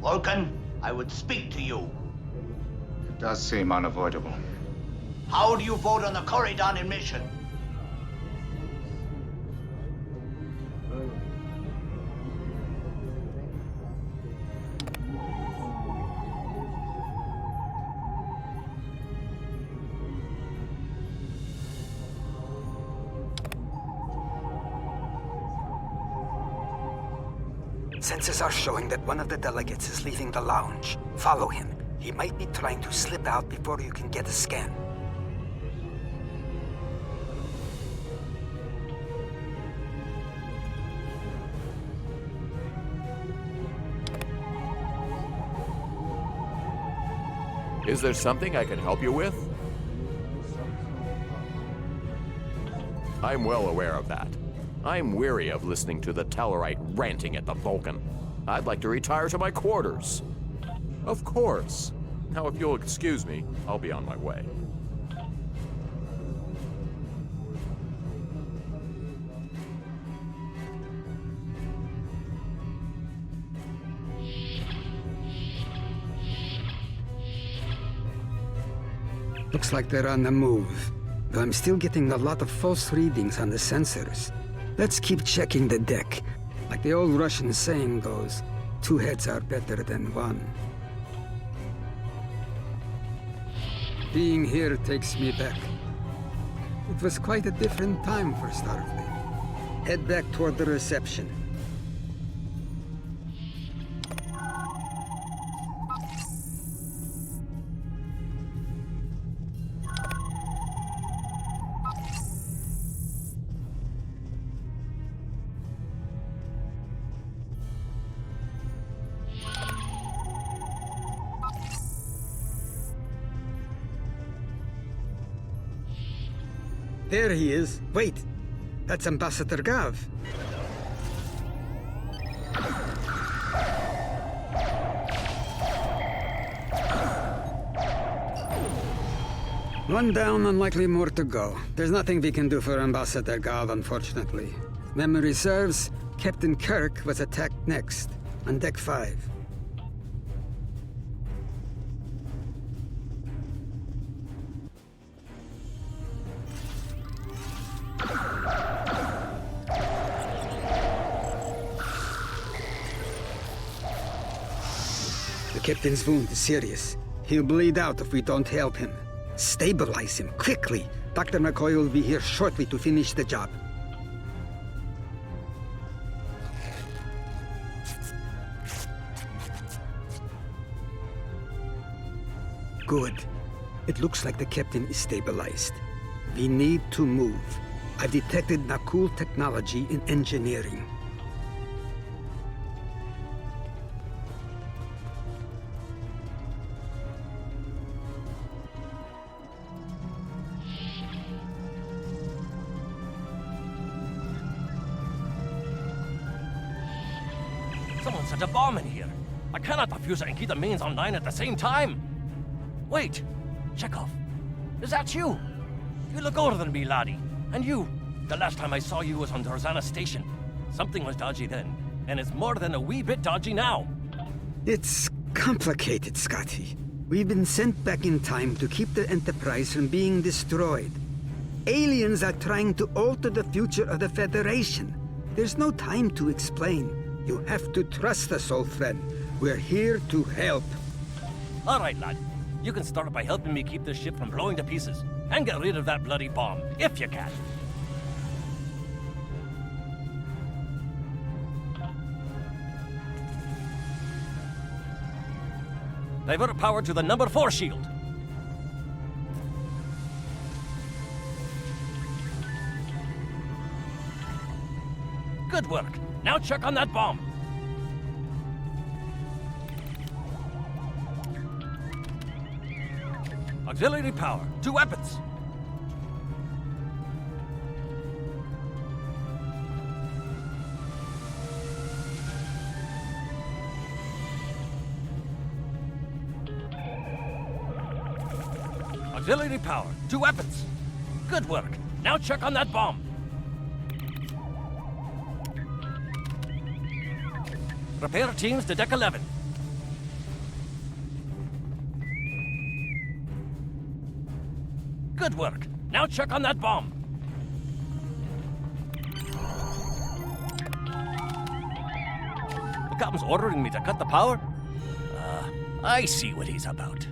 Vulcan, I would speak to you. It does seem unavoidable. How do you vote on the Corridon mission? Sensors are showing that one of the delegates is leaving the lounge. Follow him. He might be trying to slip out before you can get a scan. Is there something I can help you with? I'm well aware of that. I'm weary of listening to the Tellarite ranting at the Vulcan. I'd like to retire to my quarters. Of course. Now, if you'll excuse me, I'll be on my way. Looks like they're on the move, though I'm still getting a lot of false readings on the sensors. Let's keep checking the deck. Like the old Russian saying goes, 2 heads are better than 1. Being here takes me back. It was quite a different time for Starfleet. Head back toward the reception. There he is. Wait, that's Ambassador Gav. One down, unlikely more to go. There's nothing we can do for Ambassador Gav, unfortunately. Memory serves, Captain Kirk was attacked next, on Deck 5. The captain's wound is serious. He'll bleed out if we don't help him. Stabilize him, quickly! Dr. McCoy will be here shortly to finish the job. Good. It looks like the captain is stabilized. We need to move. I've detected Nakul technology in engineering. Someone set a bomb in here. I cannot defuse it and keep the mains online at the same time. Wait, Chekhov, is that you? You look older than me, laddie. And you, the last time I saw you was on Tarzana Station. Something was dodgy then, and it's more than a wee bit dodgy now. It's complicated, Scotty. We've been sent back in time to keep the Enterprise from being destroyed. Aliens are trying to alter the future of the Federation. There's no time to explain. You have to trust us, old friend. We're here to help. All right, lad. You can start by helping me keep this ship from blowing to pieces. And get rid of that bloody bomb, if you can. Divert power to the number 4 shield. Good work. Now check on that bomb. Auxiliary power to weapons. Auxiliary power to weapons. Good work. Now check on that bomb. Repair teams to Deck 11. Good work. Now check on that bomb. The captain's ordering me to cut the power? I see what he's about.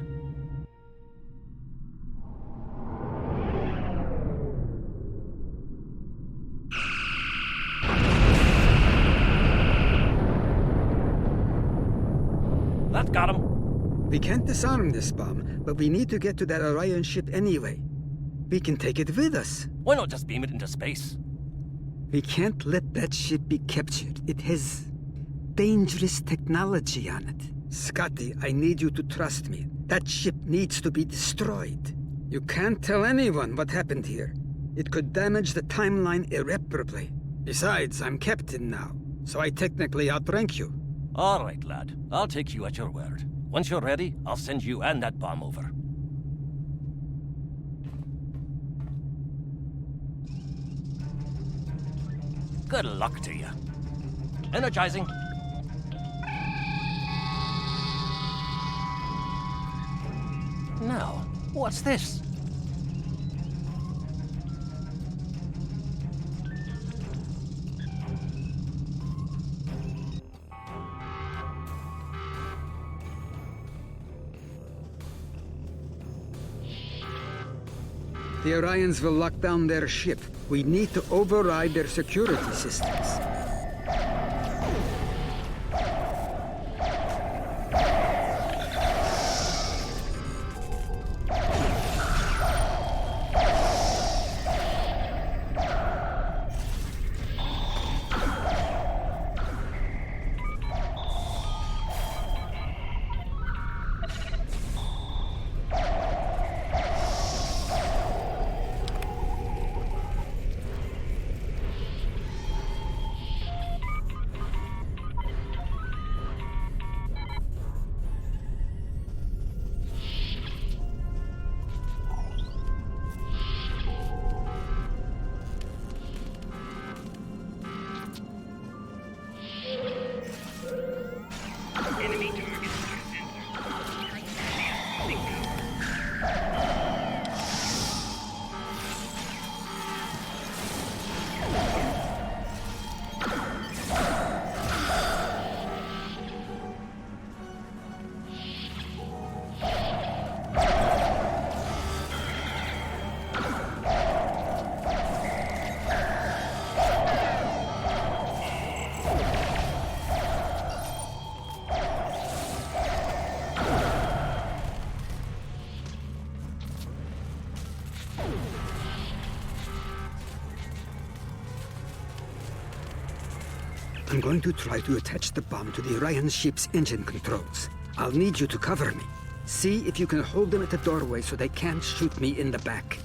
That got him. We can't disarm this bomb, but we need to get to that Orion ship anyway. We can take it with us. Why not just beam it into space? We can't let that ship be captured. It has dangerous technology on it. Scotty, I need you to trust me. That ship needs to be destroyed. You can't tell anyone what happened here. It could damage the timeline irreparably. Besides, I'm captain now, so I technically outrank you. All right, lad. I'll take you at your word. Once you're ready, I'll send you and that bomb over. Good luck to you. Energizing. Now, what's this? The Orions will lock down their ship. We need to override their security systems. I'm going to try to attach the bomb to the Orion ship's engine controls. I'll need you to cover me. See if you can hold them at the doorway so they can't shoot me in the back.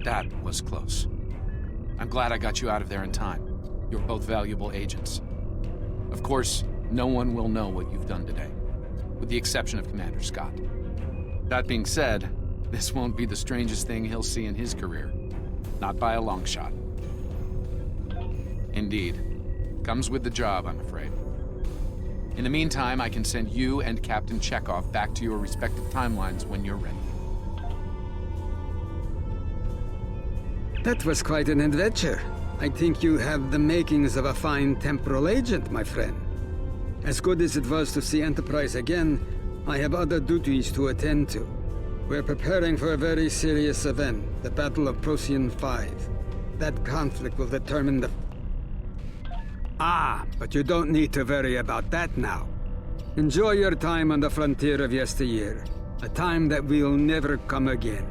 That was close. I'm glad I got you out of there in time. You're both valuable agents. Of course, no one will know what you've done today, with the exception of Commander Scott. That being said, this won't be the strangest thing he'll see in his career. Not by a long shot. Indeed. Comes with the job, I'm afraid. In the meantime, I can send you and Captain Chekhov back to your respective timelines when you're ready. That was quite an adventure. I think you have the makings of a fine temporal agent, my friend. As good as it was to see Enterprise again, I have other duties to attend to. We're preparing for a very serious event, the Battle of Procyon 5. That conflict will determine the... Ah, but you don't need to worry about that now. Enjoy your time on the frontier of yesteryear, a time that will never come again.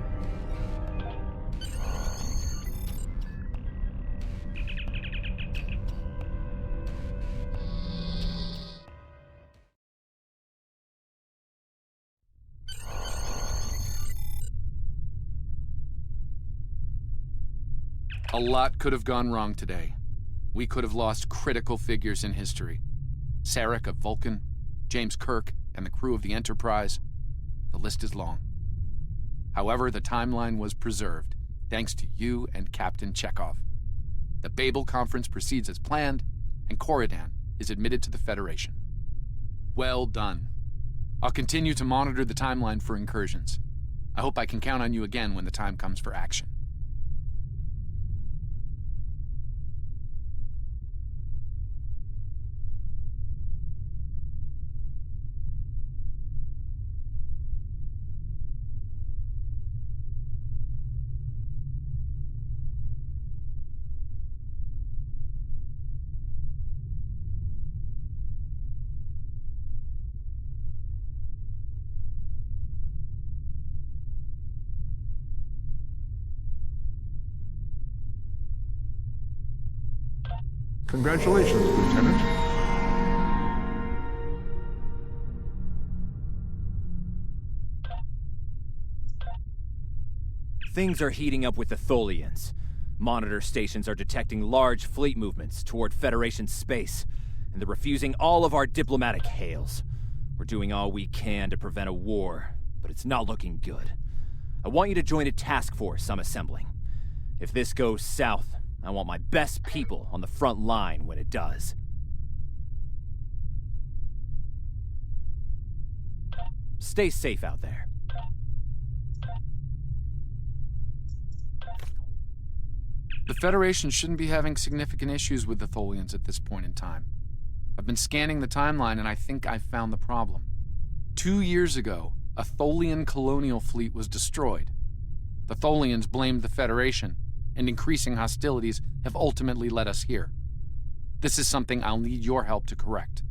A lot could have gone wrong today. We could have lost critical figures in history. Sarek of Vulcan, James Kirk, and the crew of the Enterprise. The list is long. However, the timeline was preserved, thanks to you and Captain Chekhov. The Babel Conference proceeds as planned, and Corridan is admitted to the Federation. Well done. I'll continue to monitor the timeline for incursions. I hope I can count on you again when the time comes for action. Congratulations, Lieutenant. Things are heating up with the Tholians. Monitor stations are detecting large fleet movements toward Federation space, and they're refusing all of our diplomatic hails. We're doing all we can to prevent a war, but it's not looking good. I want you to join a task force I'm assembling. If this goes south, I want my best people on the front line when it does. Stay safe out there. The Federation shouldn't be having significant issues with the Tholians at this point in time. I've been scanning the timeline and I think I've found the problem. 2 years ago, a Tholian colonial fleet was destroyed. The Tholians blamed the Federation, and increasing hostilities have ultimately led us here. This is something I'll need your help to correct.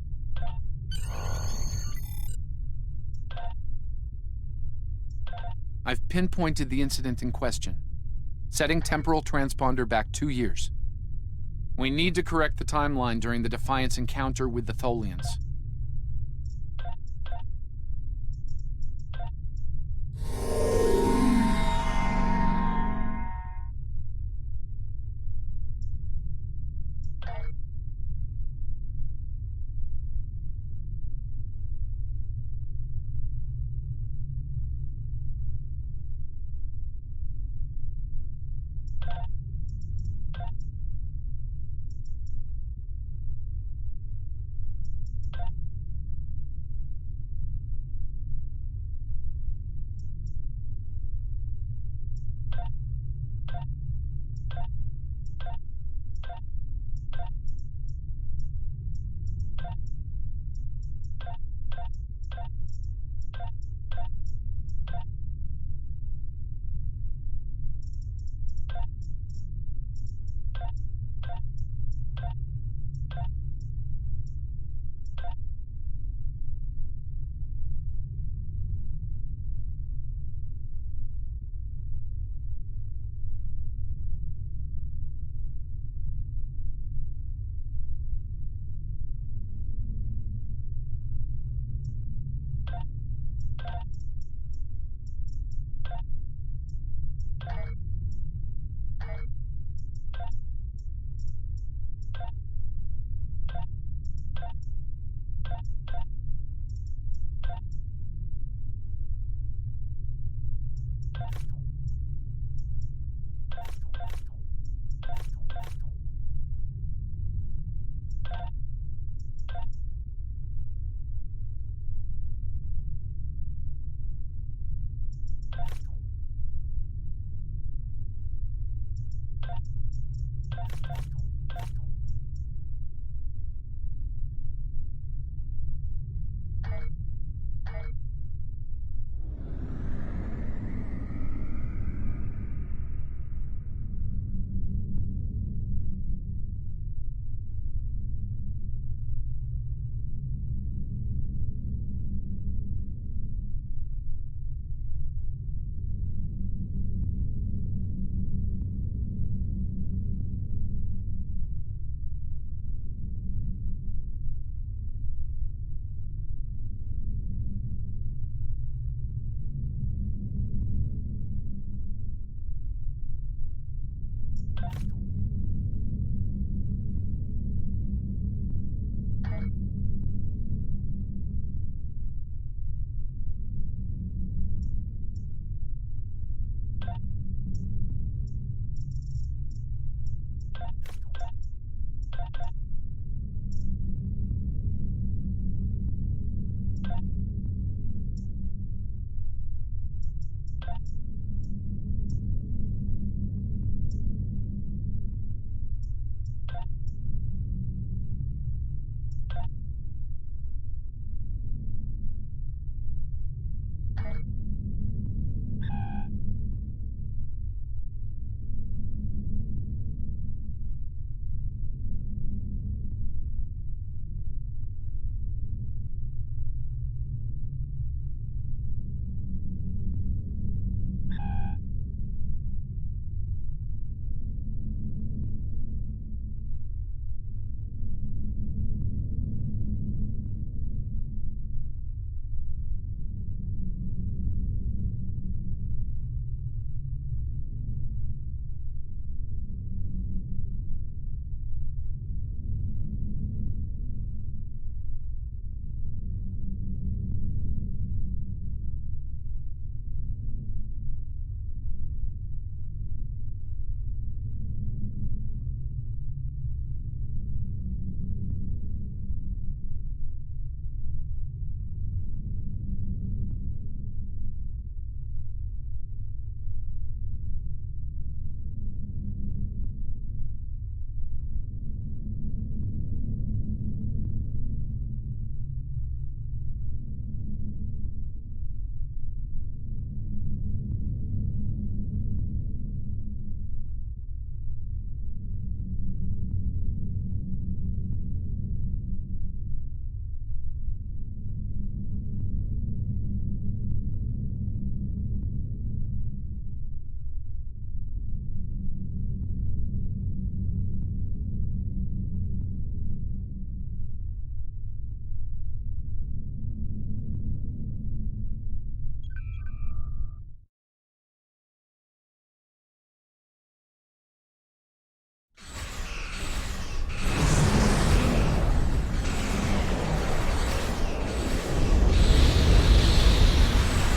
I've pinpointed the incident in question, setting temporal transponder back 2 years. We need to correct the timeline during the Defiance encounter with the Tholians.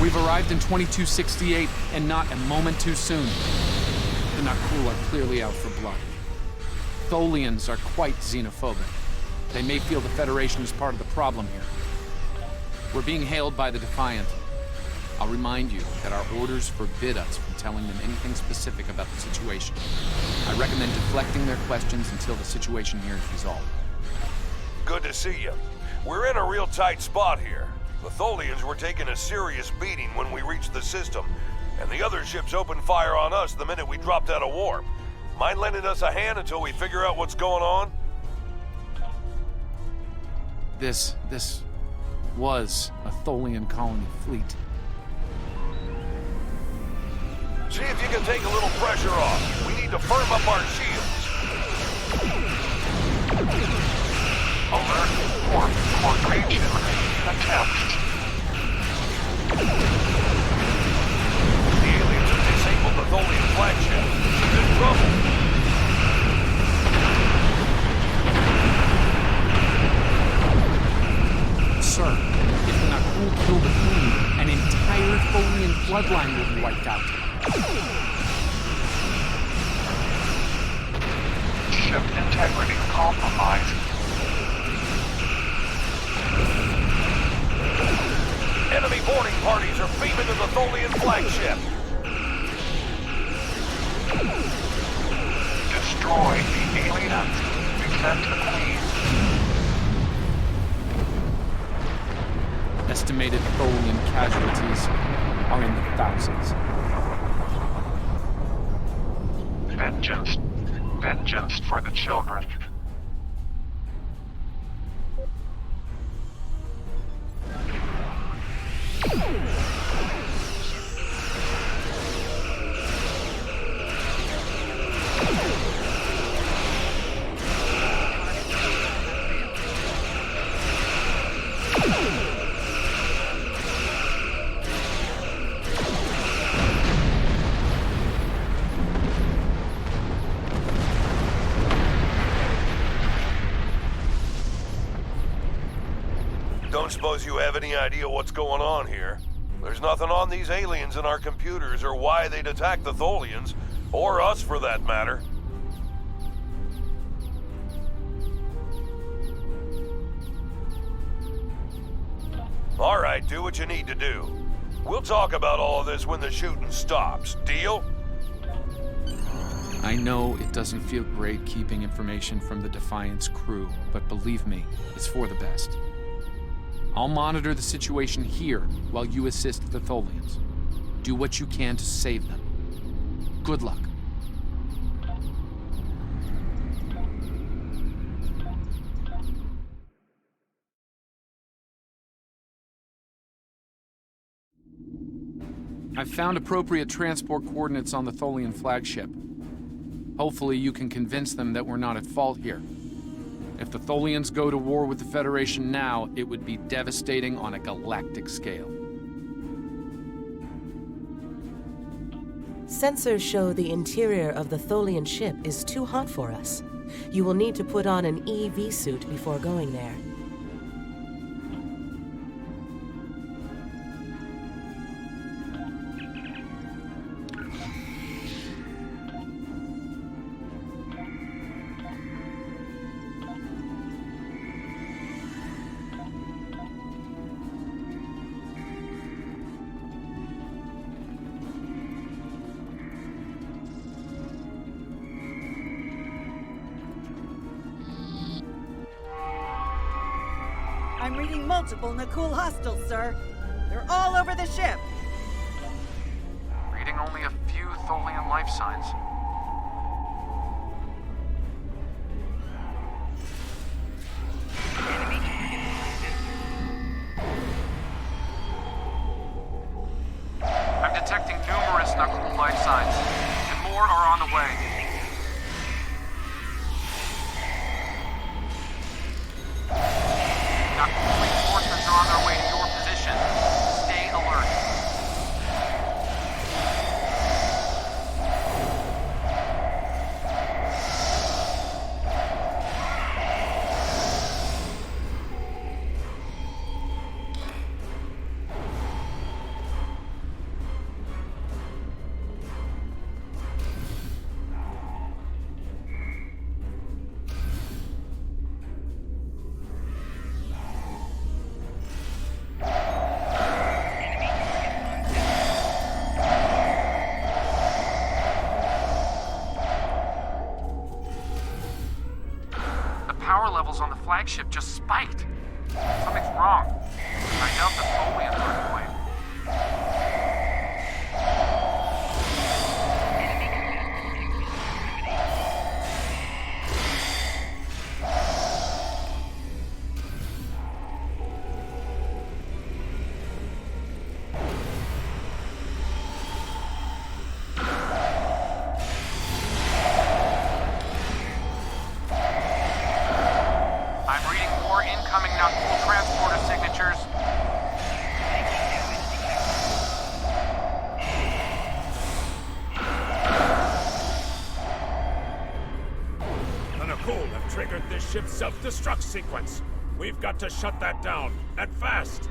We've arrived in 2268, and not a moment too soon. The Nakul are clearly out for blood. Tholians are quite xenophobic. They may feel the Federation is part of the problem here. We're being hailed by the Defiant. I'll remind you that our orders forbid us from telling them anything specific about the situation. I recommend deflecting their questions until the situation here is resolved. Good to see you. We're in a real tight spot here. The Tholians were taking a serious beating when we reached the system, and the other ships opened fire on us the minute we dropped out of warp. Mind lending us a hand until we figure out what's going on? This was a Tholian colony fleet. See if you can take a little pressure off. We need to firm up our shields. Alert. Warp. Formation. Attempt. The aliens have disabled the Tholian flagship. It's in trouble. Sir, if the Nakul kill the Queen, an entire Tholian bloodline will be wiped out. Ship integrity compromised. Enemy boarding parties are beaming to the Tholian flagship. Destroy the aliens. Defend the Queen. Estimated Tholian casualties are in the thousands. Vengeance. Vengeance for the children. Don't suppose you have any idea what's going on here? There's nothing on these aliens in our computers or why they'd attack the Tholians, or us for that matter. All right, do what you need to do. We'll talk about all of this when the shooting stops. Deal? I know it doesn't feel great keeping information from the Defiant's crew, but believe me, it's for the best. I'll monitor the situation here while you assist the Tholians. Do what you can to save them. Good luck. I've found appropriate transport coordinates on the Tholian flagship. Hopefully you can convince them that we're not at fault here. If the Tholians go to war with the Federation now, it would be devastating on a galactic scale. Sensors show the interior of the Tholian ship is too hot for us. You will need to put on an EV suit before going there. I'm reading multiple Nakul hostiles, sir. They're all over the ship. Reading only a few Tholian life signs. I'm detecting numerous Nakul life signs, and more are on the way. Nakul reinforcements are on their way to your position. Stay alert. ship just spiked. Something's wrong. I doubt the Tholians are to blame. Ship's self-destruct sequence. We've got to shut that down, and fast!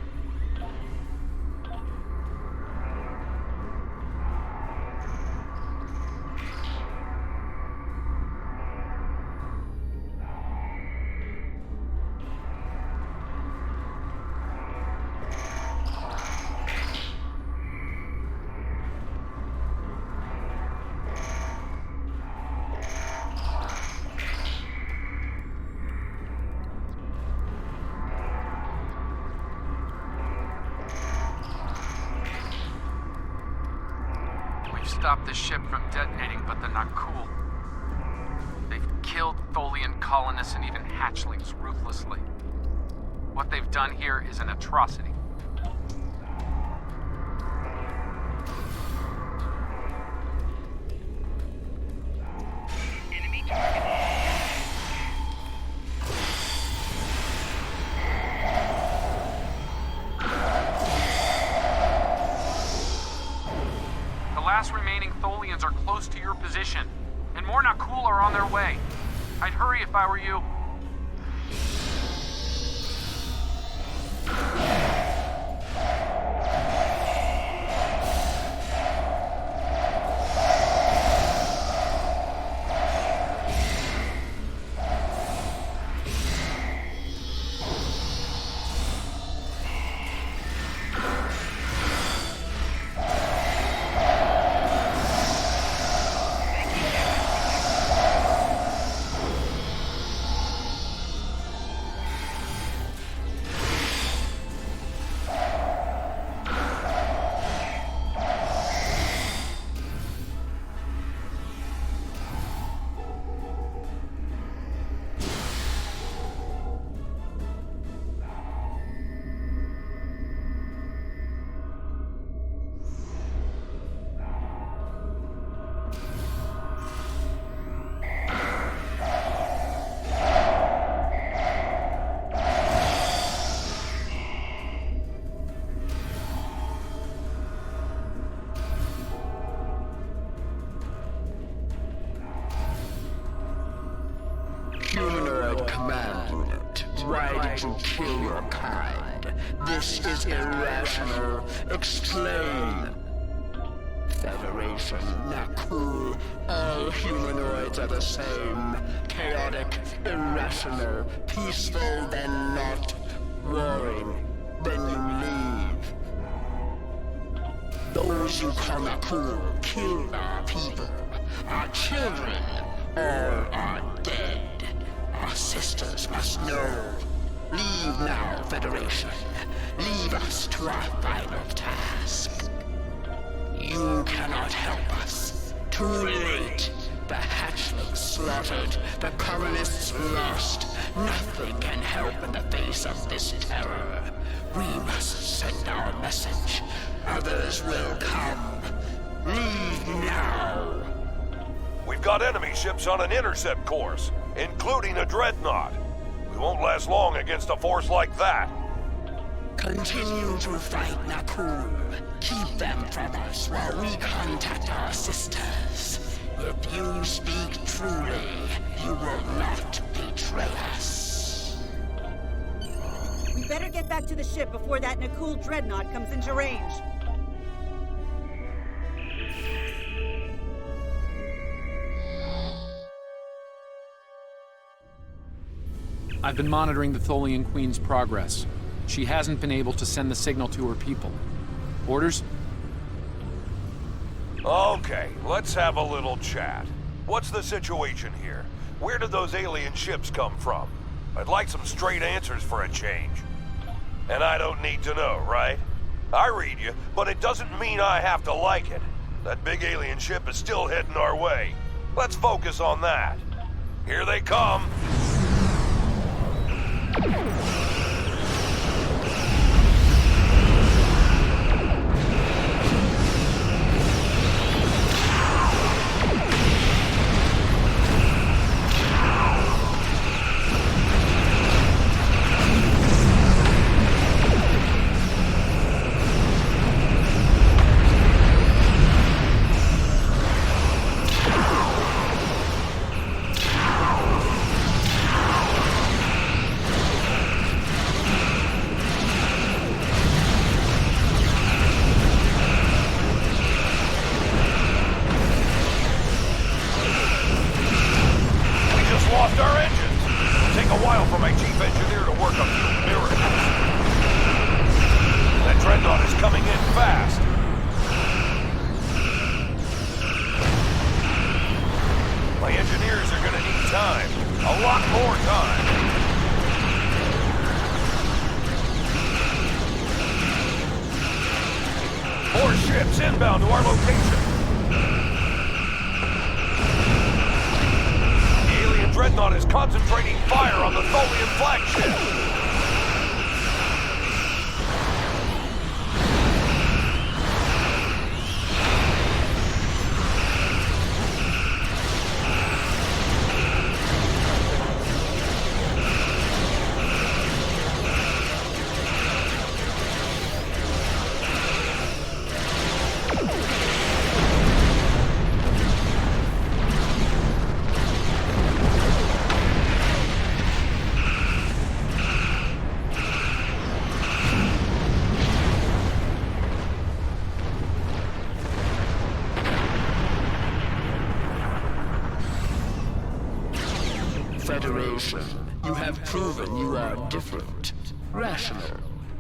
Stop the ship from detonating, but they're not cool. They've killed Tholian colonists and even hatchlings ruthlessly. What they've done here is an atrocity. Enemy target. Remaining Tholians are close to your position, and more not cool are on their way. I'd hurry if I were you. Humanoid command unit. Why did you kill your kind? This is irrational. Explain. Federation, not cool. All humanoids are the same. Chaotic, irrational, peaceful, then not. Warring, then you leave. Those you call not cool kill our people. Our children, all are dead. Our sisters must know. Leave now, Federation. Leave us to our final task. You cannot help us. Too late. The hatchlings slaughtered. The colonists lost. Nothing can help in the face of this terror. We must send our message. Others will come. Leave now. We've got enemy ships on an intercept course, including a dreadnought. We won't last long against a force like that. Continue to fight, Nakul. Keep them from us while we contact our sisters. If you speak truly, you will not betray us. We better get back to the ship before that Nakul dreadnought comes into range. I've been monitoring the Tholian Queen's progress. She hasn't been able to send the signal to her people. Orders? Okay, let's have a little chat. What's the situation here? Where did those alien ships come from? I'd like some straight answers for a change. And I don't need to know, right? I read you, but it doesn't mean I have to like it. That big alien ship is still heading our way. Let's focus on that. Here they come. Inbound to our location. The alien dreadnought is concentrating fire on the Tholian flagship. Federation, you have proven you are different, rational.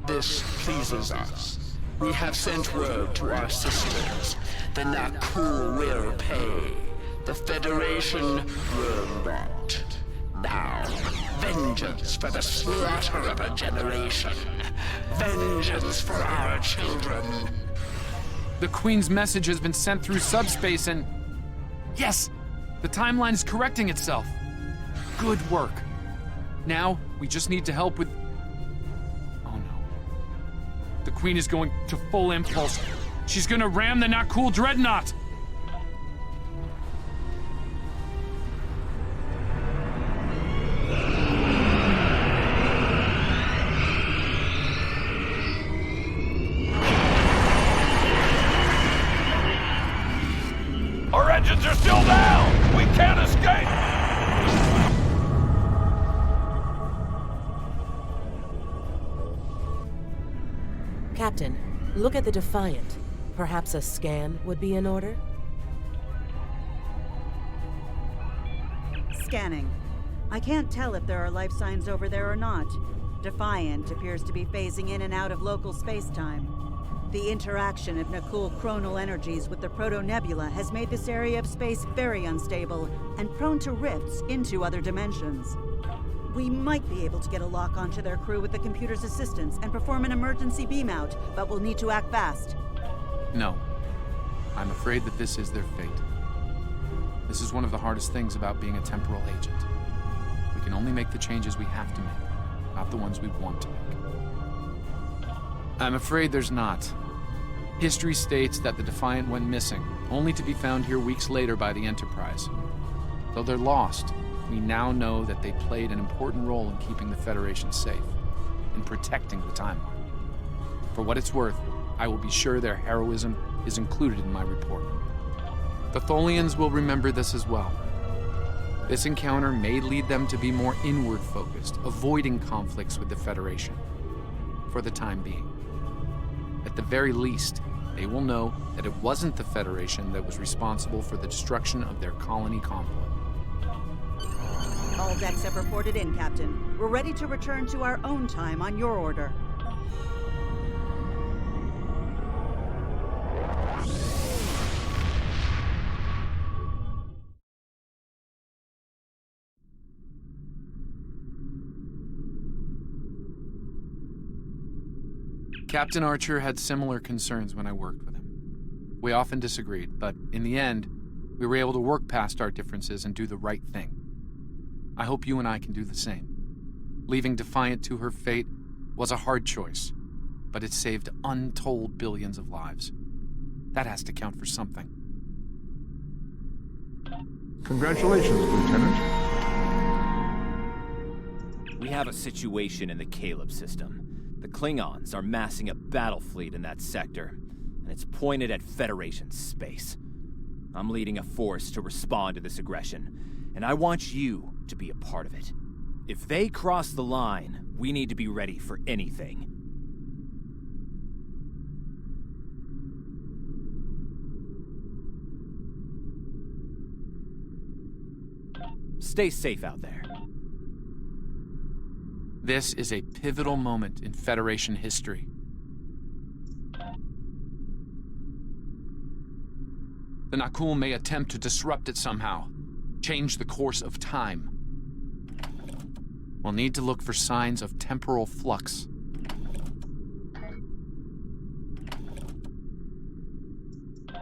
This pleases us. We have sent word to our sisters. The Nakul will pay. The Federation will not. Now, vengeance for the slaughter of a generation. Vengeance for our children. The Queen's message has been sent through subspace and... Yes! The timeline is correcting itself. Good work. Now, we just need to help with... Oh no. The Queen is going to full impulse. She's gonna ram the Nakul dreadnought! Our engines are still down! We can't escape! Captain, look at the Defiant. Perhaps a scan would be in order? Scanning. I can't tell if there are life signs over there or not. Defiant appears to be phasing in and out of local space-time. The interaction of Nakul chronal energies with the proto-nebula has made this area of space very unstable and prone to rifts into other dimensions. We might be able to get a lock onto their crew with the computer's assistance and perform an emergency beam-out, but we'll need to act fast. No. I'm afraid that this is their fate. This is one of the hardest things about being a temporal agent. We can only make the changes we have to make, not the ones we want to make. I'm afraid there's not. History states that the Defiant went missing, only to be found here weeks later by the Enterprise. Though they're lost, we now know that they played an important role in keeping the Federation safe, in protecting the timeline. For what it's worth, I will be sure their heroism is included in my report. The Tholians will remember this as well. This encounter may lead them to be more inward-focused, avoiding conflicts with the Federation, for the time being. At the very least, they will know that it wasn't the Federation that was responsible for the destruction of their colony convoy. All decks have reported in, Captain. We're ready to return to our own time on your order. Captain Archer had similar concerns when I worked with him. We often disagreed, but in the end, we were able to work past our differences and do the right thing. I hope you and I can do the same. Leaving Defiant to her fate was a hard choice, but it saved untold billions of lives. That has to count for something. Congratulations, Lieutenant. We have a situation in the Caleb system. The Klingons are massing a battle fleet in that sector, and it's pointed at Federation space. I'm leading a force to respond to this aggression, and I want you to be a part of it. If they cross the line, we need to be ready for anything. Stay safe out there. This is a pivotal moment in Federation history. The Nakul may attempt to disrupt it somehow, change the course of time. We'll need to look for signs of temporal flux.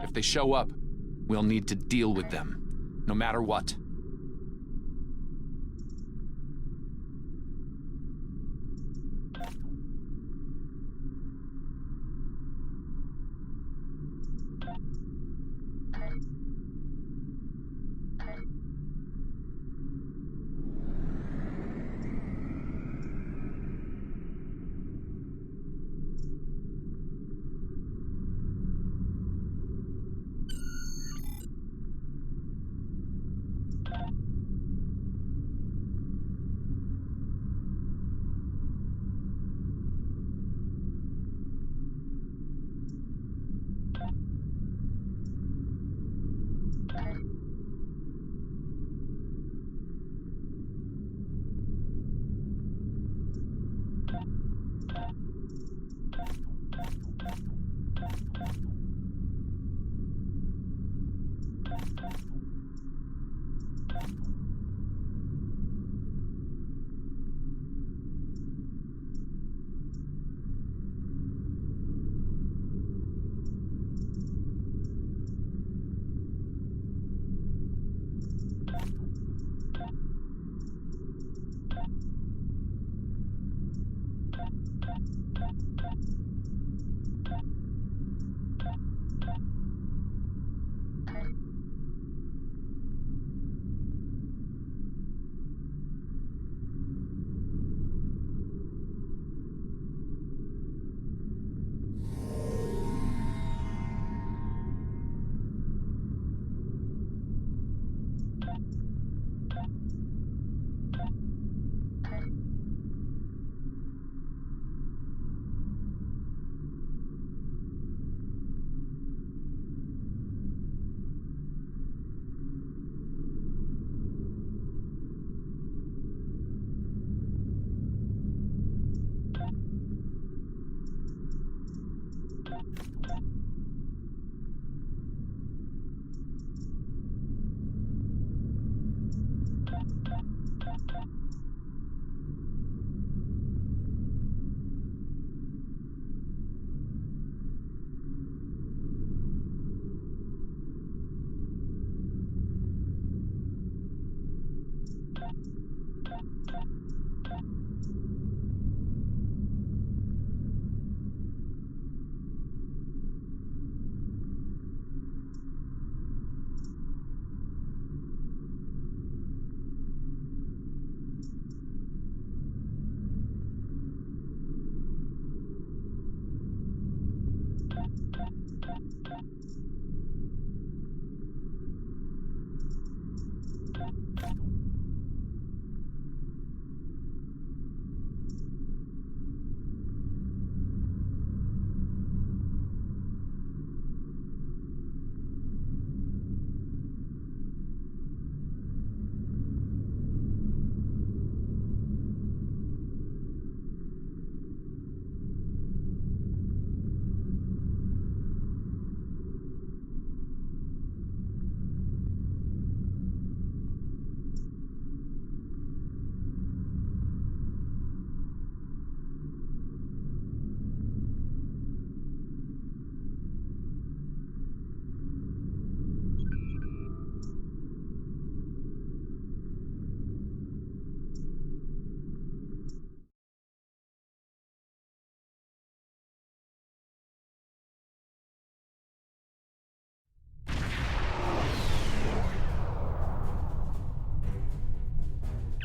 If they show up, we'll need to deal with them, no matter what.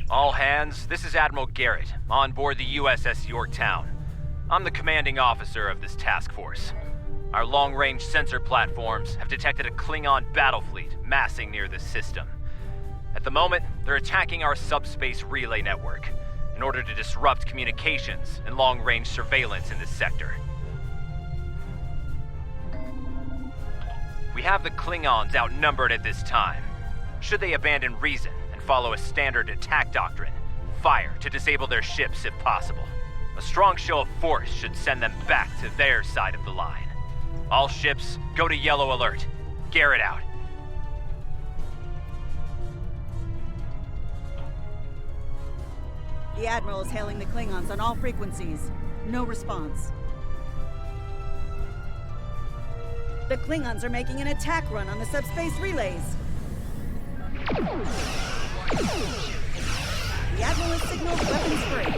All hands, this is Admiral Garrett, on board the U.S.S. Yorktown. I'm the commanding officer of this task force. Our long-range sensor platforms have detected a Klingon battle fleet massing near the system. At the moment, they're attacking our subspace relay network in order to disrupt communications and long-range surveillance in this sector. We have the Klingons outnumbered at this time. Should they abandon reason and follow a standard attack doctrine, fire to disable their ships if possible. A strong show of force should send them back to their side of the line. All ships, go to yellow alert. Garrett out. The Admiral is hailing the Klingons on all frequencies. No response. The Klingons are making an attack run on the subspace relays. The Admiral has signaled weapons free.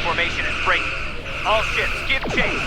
Formation is breaking. All ships, give chase.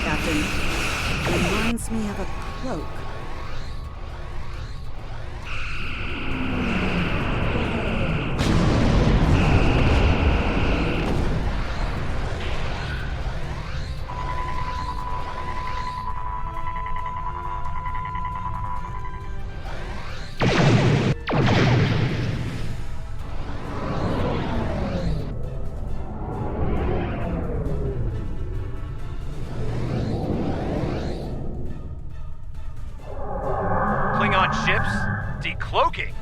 Captain. Reminds me of a cloak. Ships? Decloaking?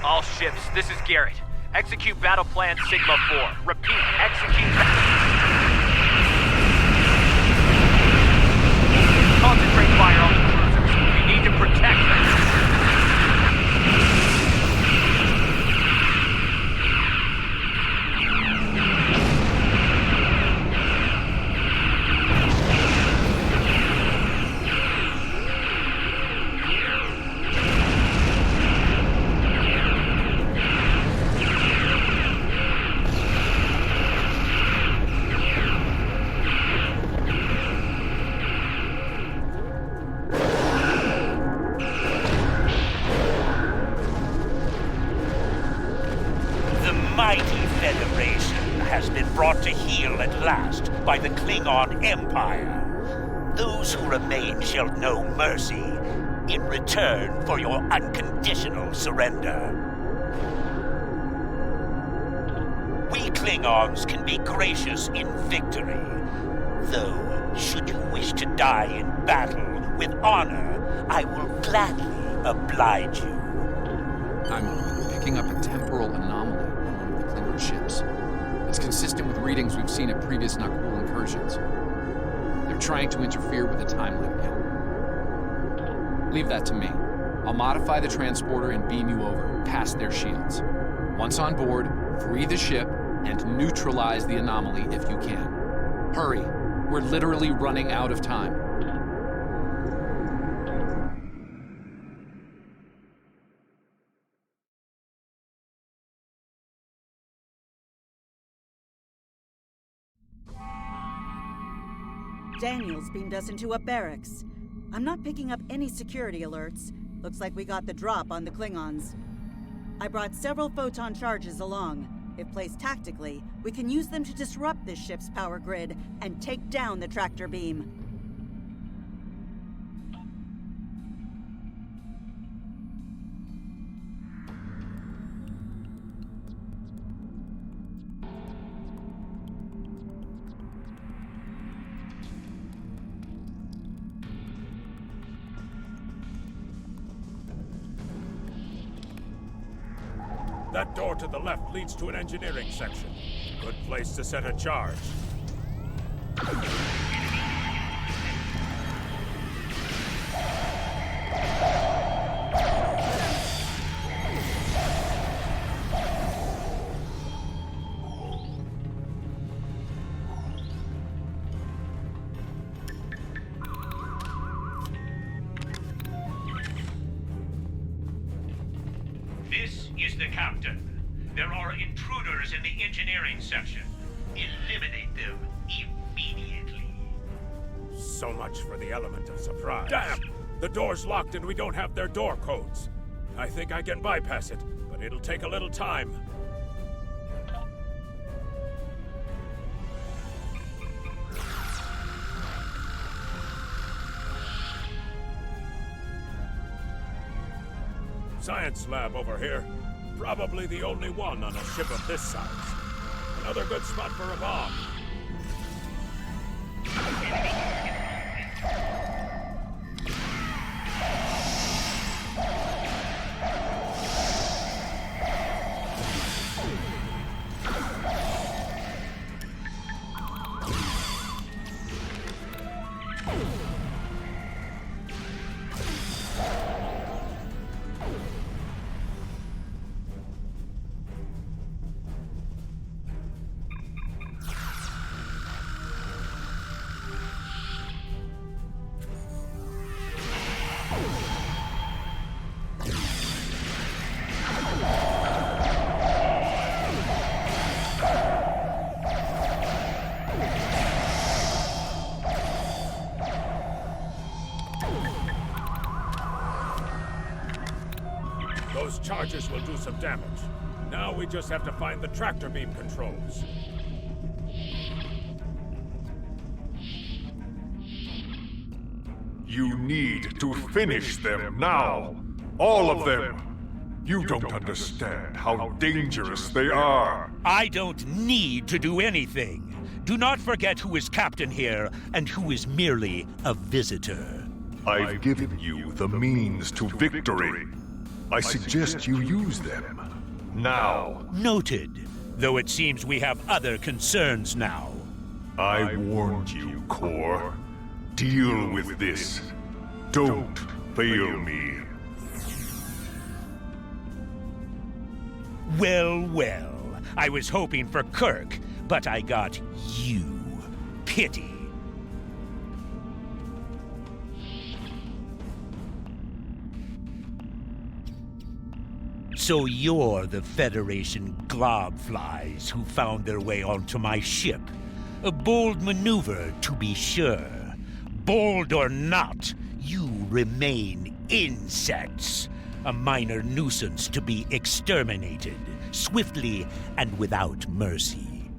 All ships, this is Garrett. Execute battle plan Sigma 4. Repeat, execute... Concentrate fire on the cruisers. We need to protect them. By the Klingon Empire. Those who remain shall know mercy in return for your unconditional surrender. Klingons can be gracious in victory. Though, should you wish to die in battle with honor, I will gladly oblige you. I'm picking up a temporal anomaly on one of the Klingon ships. It's consistent with readings we've seen at previous Nakul incursions. They're trying to interfere with the timeline again. Leave that to me. I'll modify the transporter and beam you over, past their shields. Once on board, free the ship and neutralize the anomaly if you can. Hurry. We're literally running out of time. Daniels beamed us into a barracks. I'm not picking up any security alerts. Looks like we got the drop on the Klingons. I brought several photon charges along. If placed tactically, we can use them to disrupt this ship's power grid and take down the tractor beam. That door to the left leads to an engineering section. Good place to set a charge. This is the captain. There are intruders in the engineering section. Eliminate them immediately. So much for the element of surprise. Damn! The door's locked and we don't have their door codes. I think I can bypass it, but it'll take a little time. Science lab over here. Probably the only one on a ship of this size. Another good spot for a bomb. Those charges will do some damage. Now we just have to find the tractor beam controls. You need to finish them now. All of them. You don't understand how dangerous they are. I don't need to do anything. Do not forget who is captain here and who is merely a visitor. I've given you the means to victory. I suggest you use them. Now. Noted. Though it seems we have other concerns now. I warned you, Core. Deal with this. Don't fail me. Well, well. I was hoping for Kirk, but I got you. Pity. So you're the Federation globflies who found their way onto my ship. A bold maneuver, to be sure. Bold or not, you remain insects. A minor nuisance to be exterminated, swiftly and without mercy.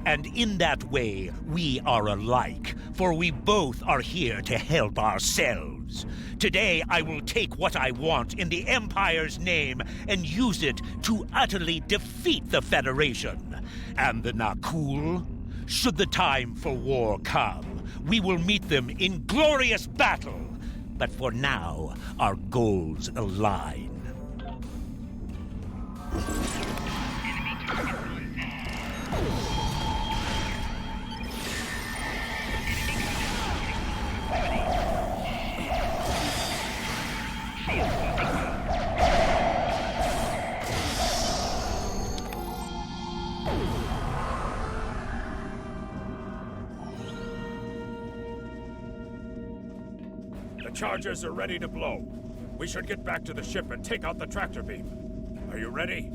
And in that way, we are alike, for we both are here to help ourselves. Today, I will take what I want in the Empire's name and use it to utterly defeat the Federation. And the Nakul? Should the time for war come, we will meet them in glorious battle. But for now, our goals align. The charges are ready to blow. We should get back to the ship and take out the tractor beam. Are you ready?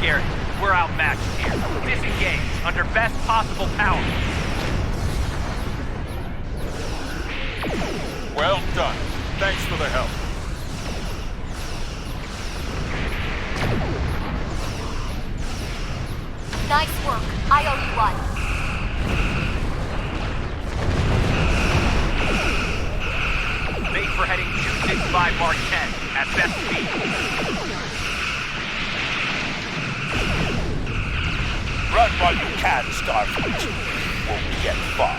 Garrett, we're outmatched here. Disengage, under best possible power. Well done. Thanks for the help. Nice work. I owe you one. Made for heading 265 Mark 10 at best speed. Run while you can, Starfleet. Won't get far.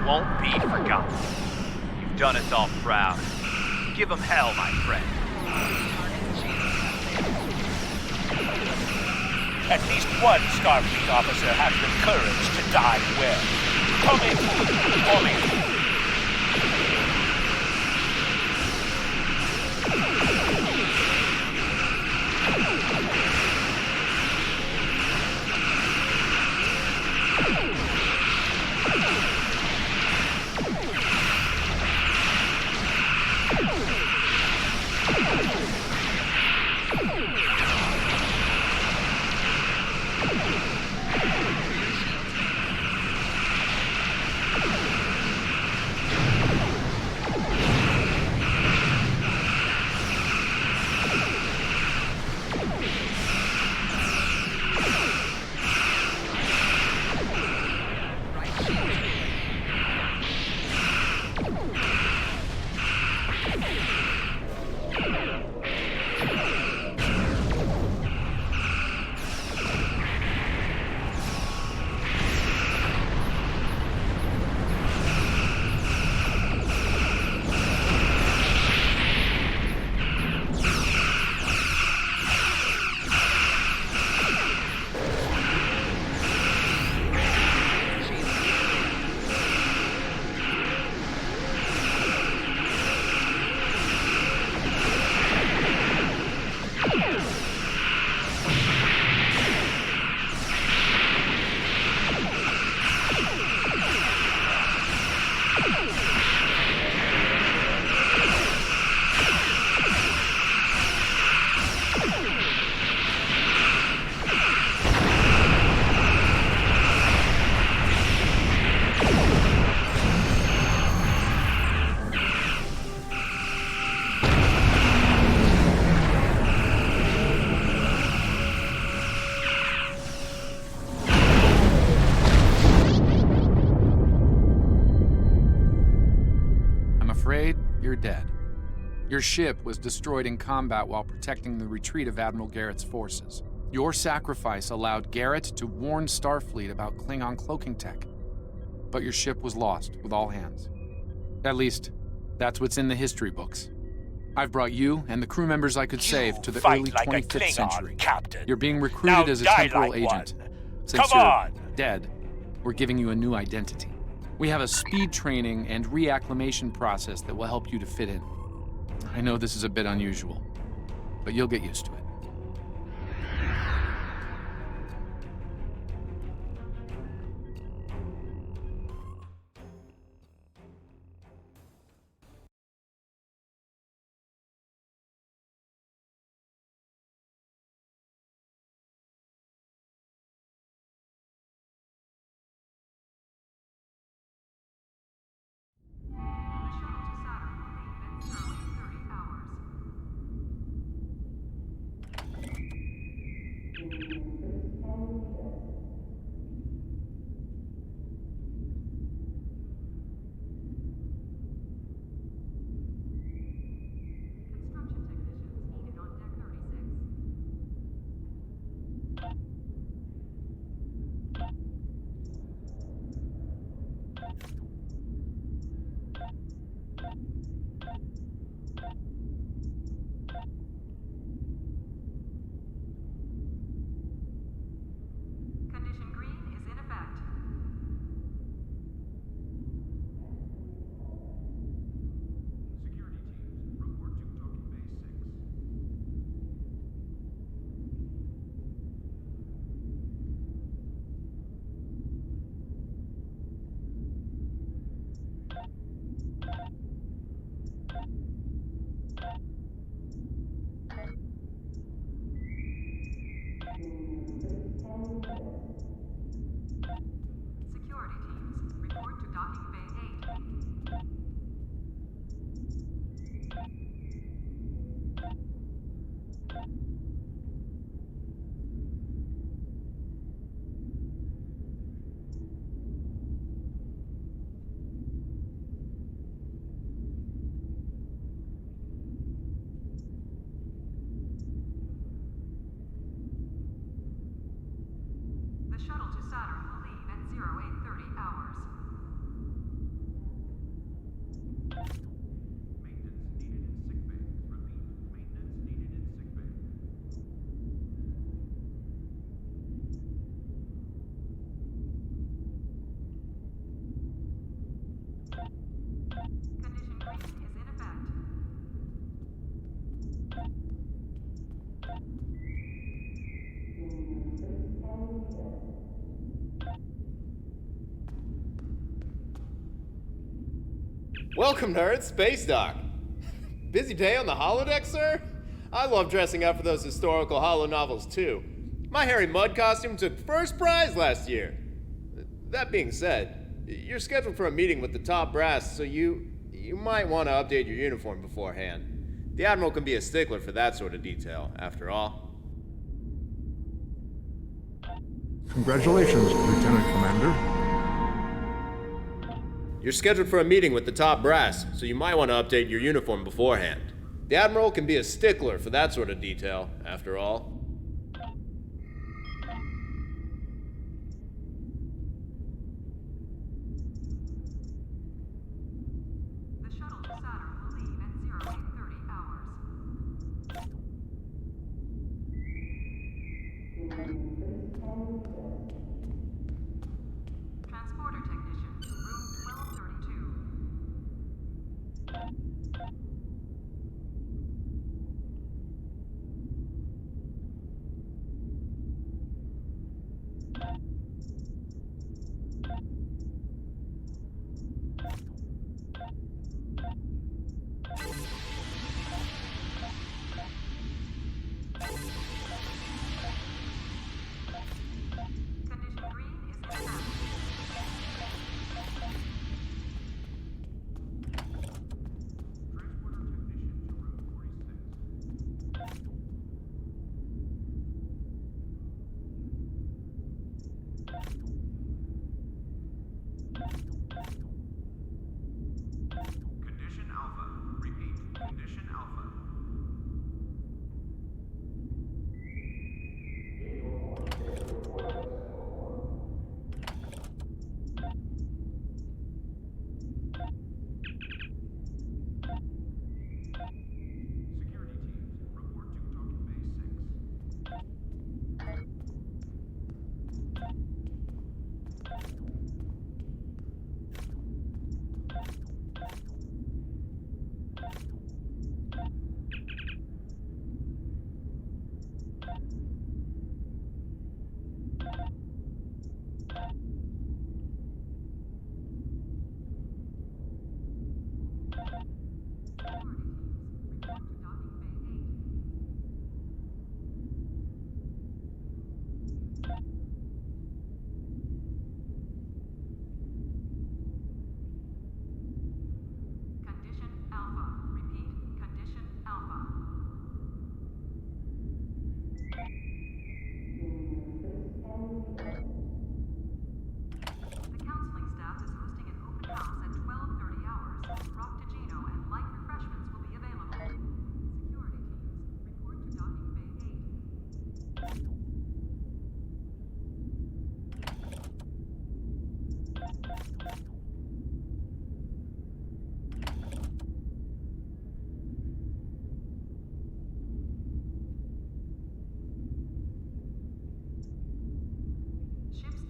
Won't be forgotten. You've done us all proud. Give them hell, my friend. At least one Starfleet officer has the courage to die well. Come in, come in. Your ship was destroyed in combat while protecting the retreat of Admiral Garrett's forces. Your sacrifice allowed Garrett to warn Starfleet about Klingon cloaking tech. But your ship was lost with all hands. At least, that's what's in the history books. I've brought you and the crew members I could save to the early 25th century. Captain. You're being recruited as a temporal agent. Since Come you're on. dead, we're giving you a new identity. We have a speed training and reacclimation process that will help you to fit in. I know this is a bit unusual, but you'll get used to it. Welcome, nerds. Space Dock. Busy day on the holodeck, sir? I love dressing up for those historical holo novels, too. My Harry Mudd costume took first prize last year. That being said, you're scheduled for a meeting with the top brass, so you might want to update your uniform beforehand. The Admiral can be a stickler for that sort of detail, after all. Congratulations, Lieutenant Commander. You're scheduled for a meeting with the top brass, so you might want to update your uniform beforehand. The Admiral can be a stickler for that sort of detail, after all.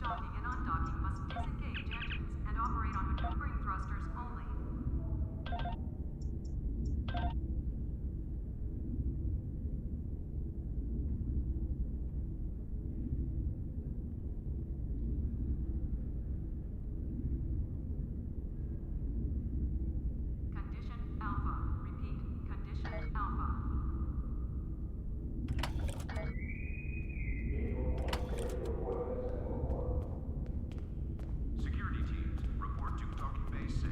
Docking and undocking must disengage engines and operate on maneuvering thrusters only. Condition Alpha. Repeat. Condition Alpha. Security teams, report to docking bay 6.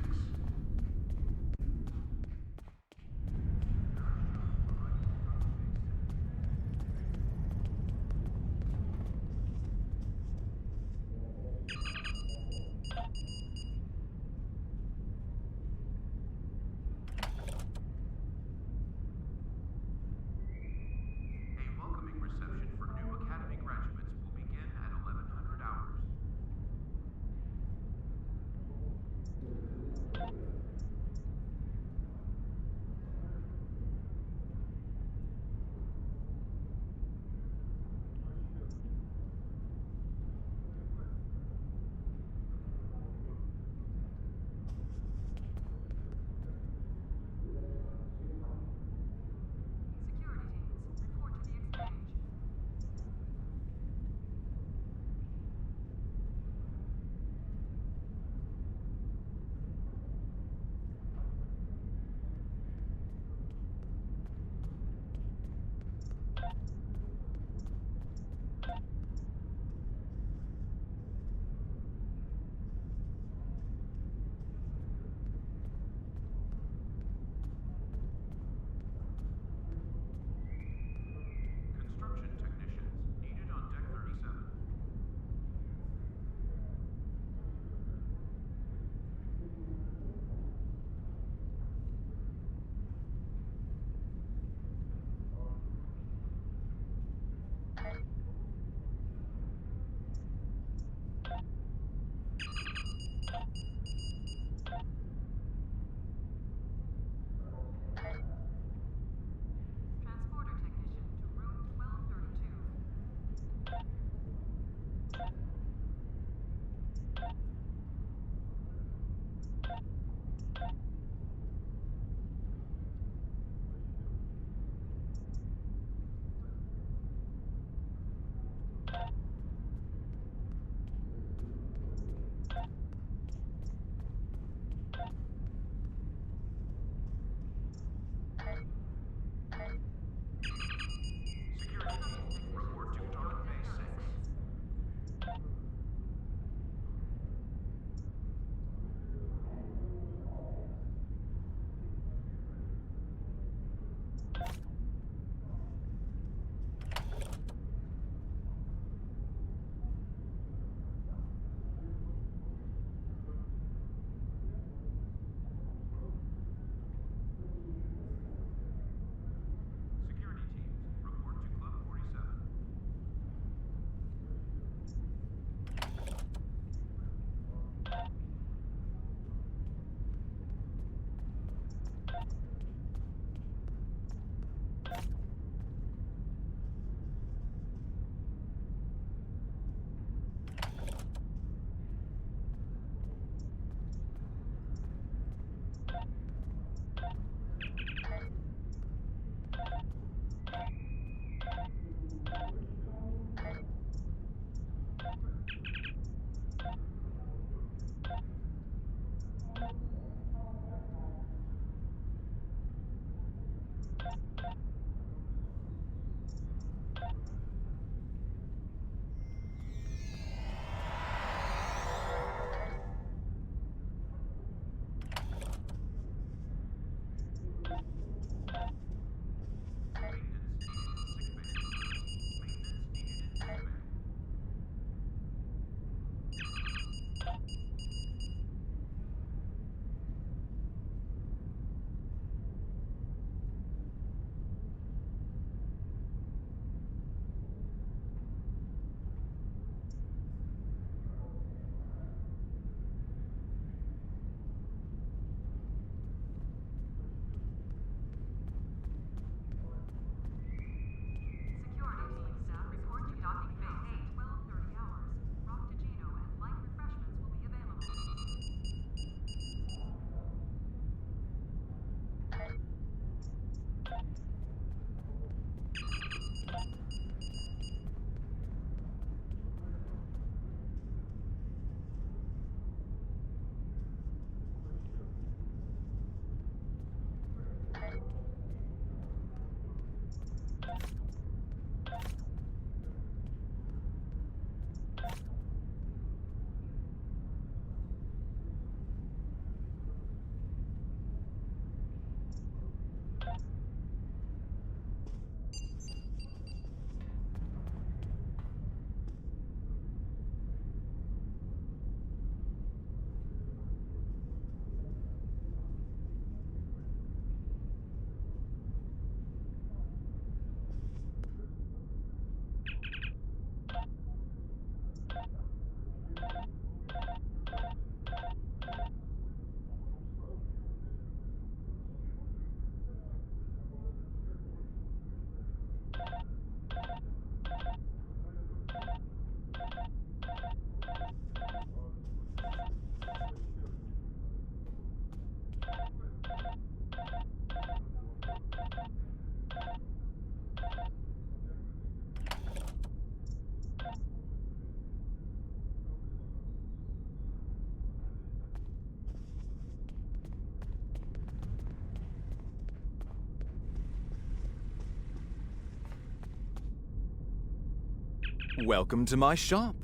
Welcome to my shop.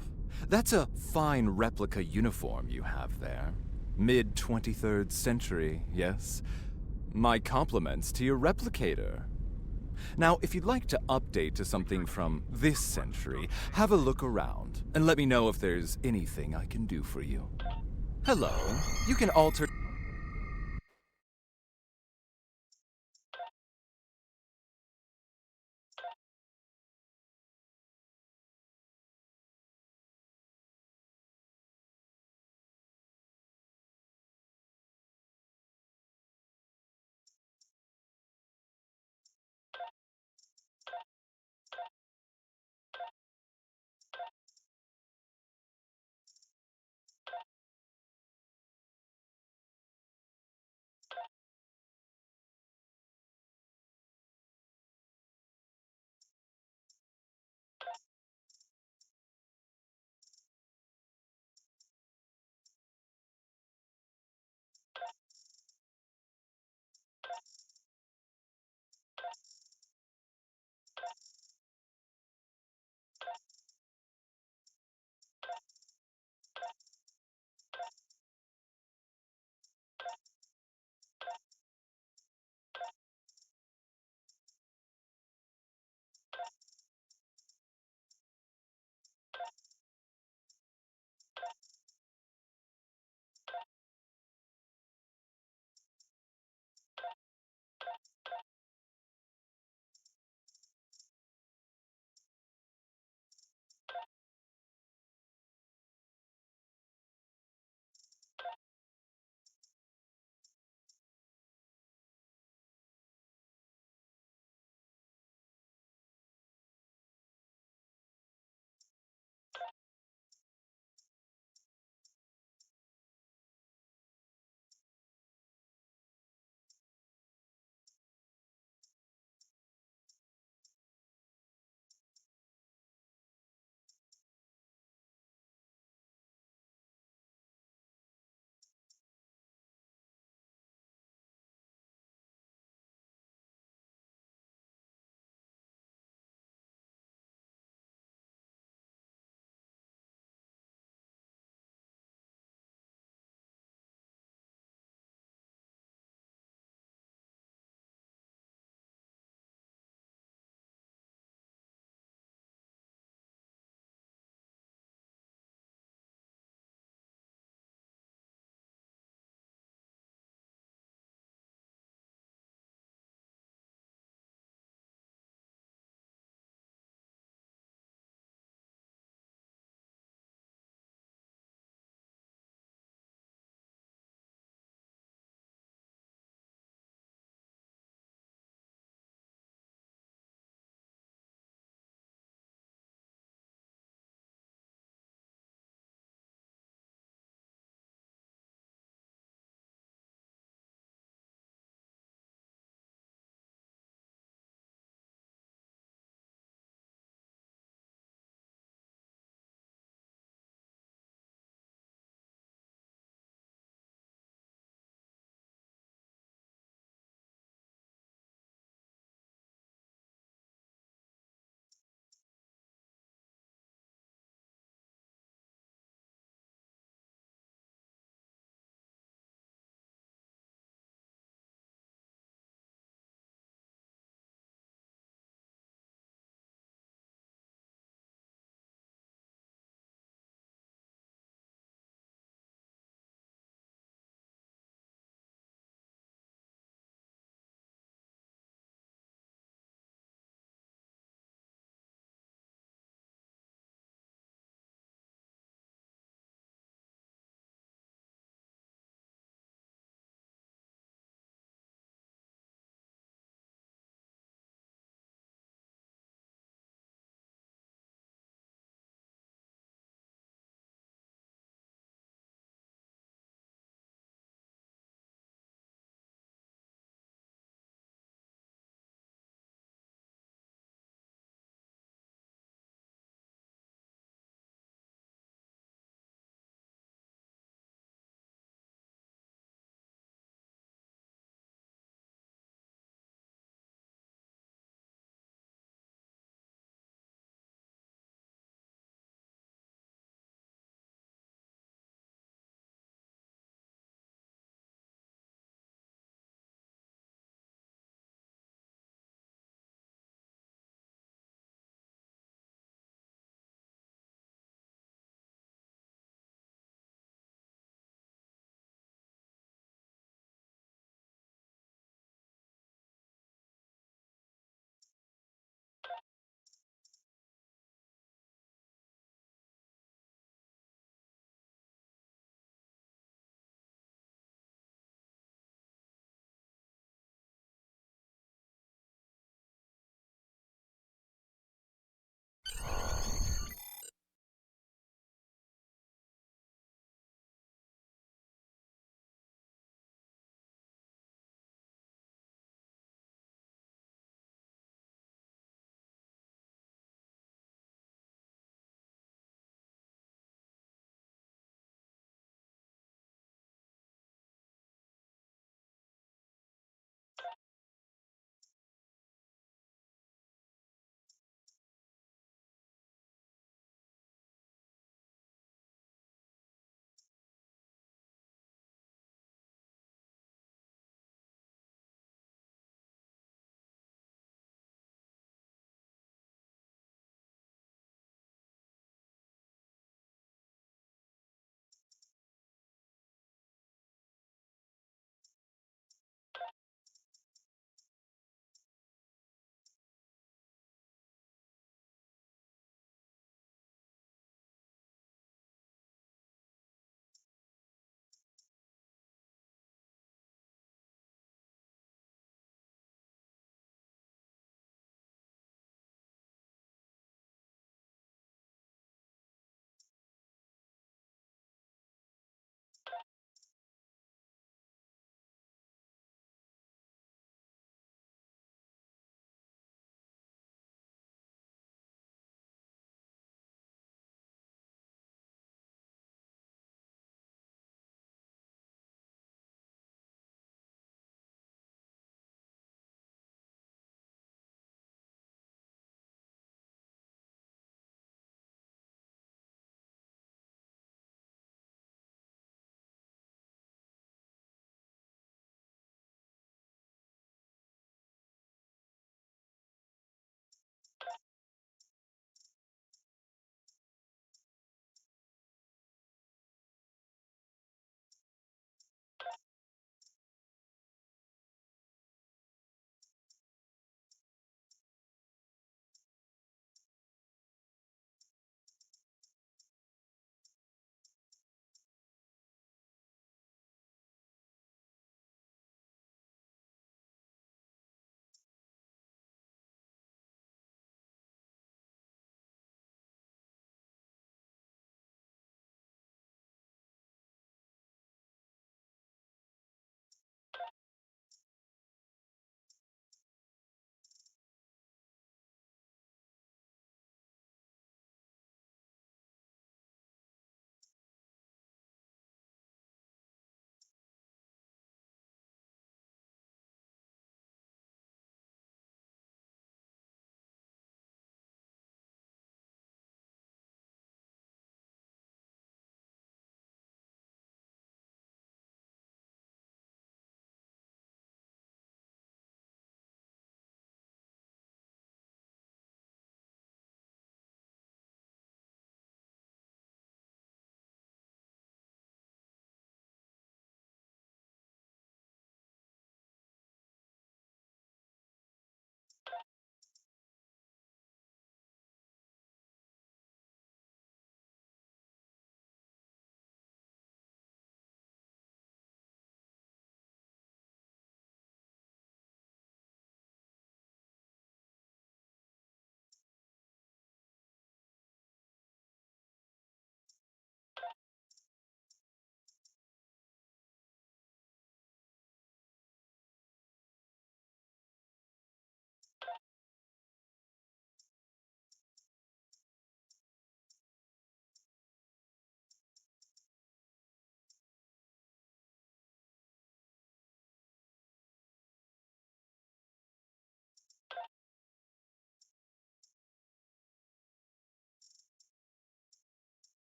That's a fine replica uniform you have there. Mid-23rd century, yes? My compliments to your replicator. Now, if you'd like to update to something from this century, have a look around and let me know if there's anything I can do for you. Hello. You can alter...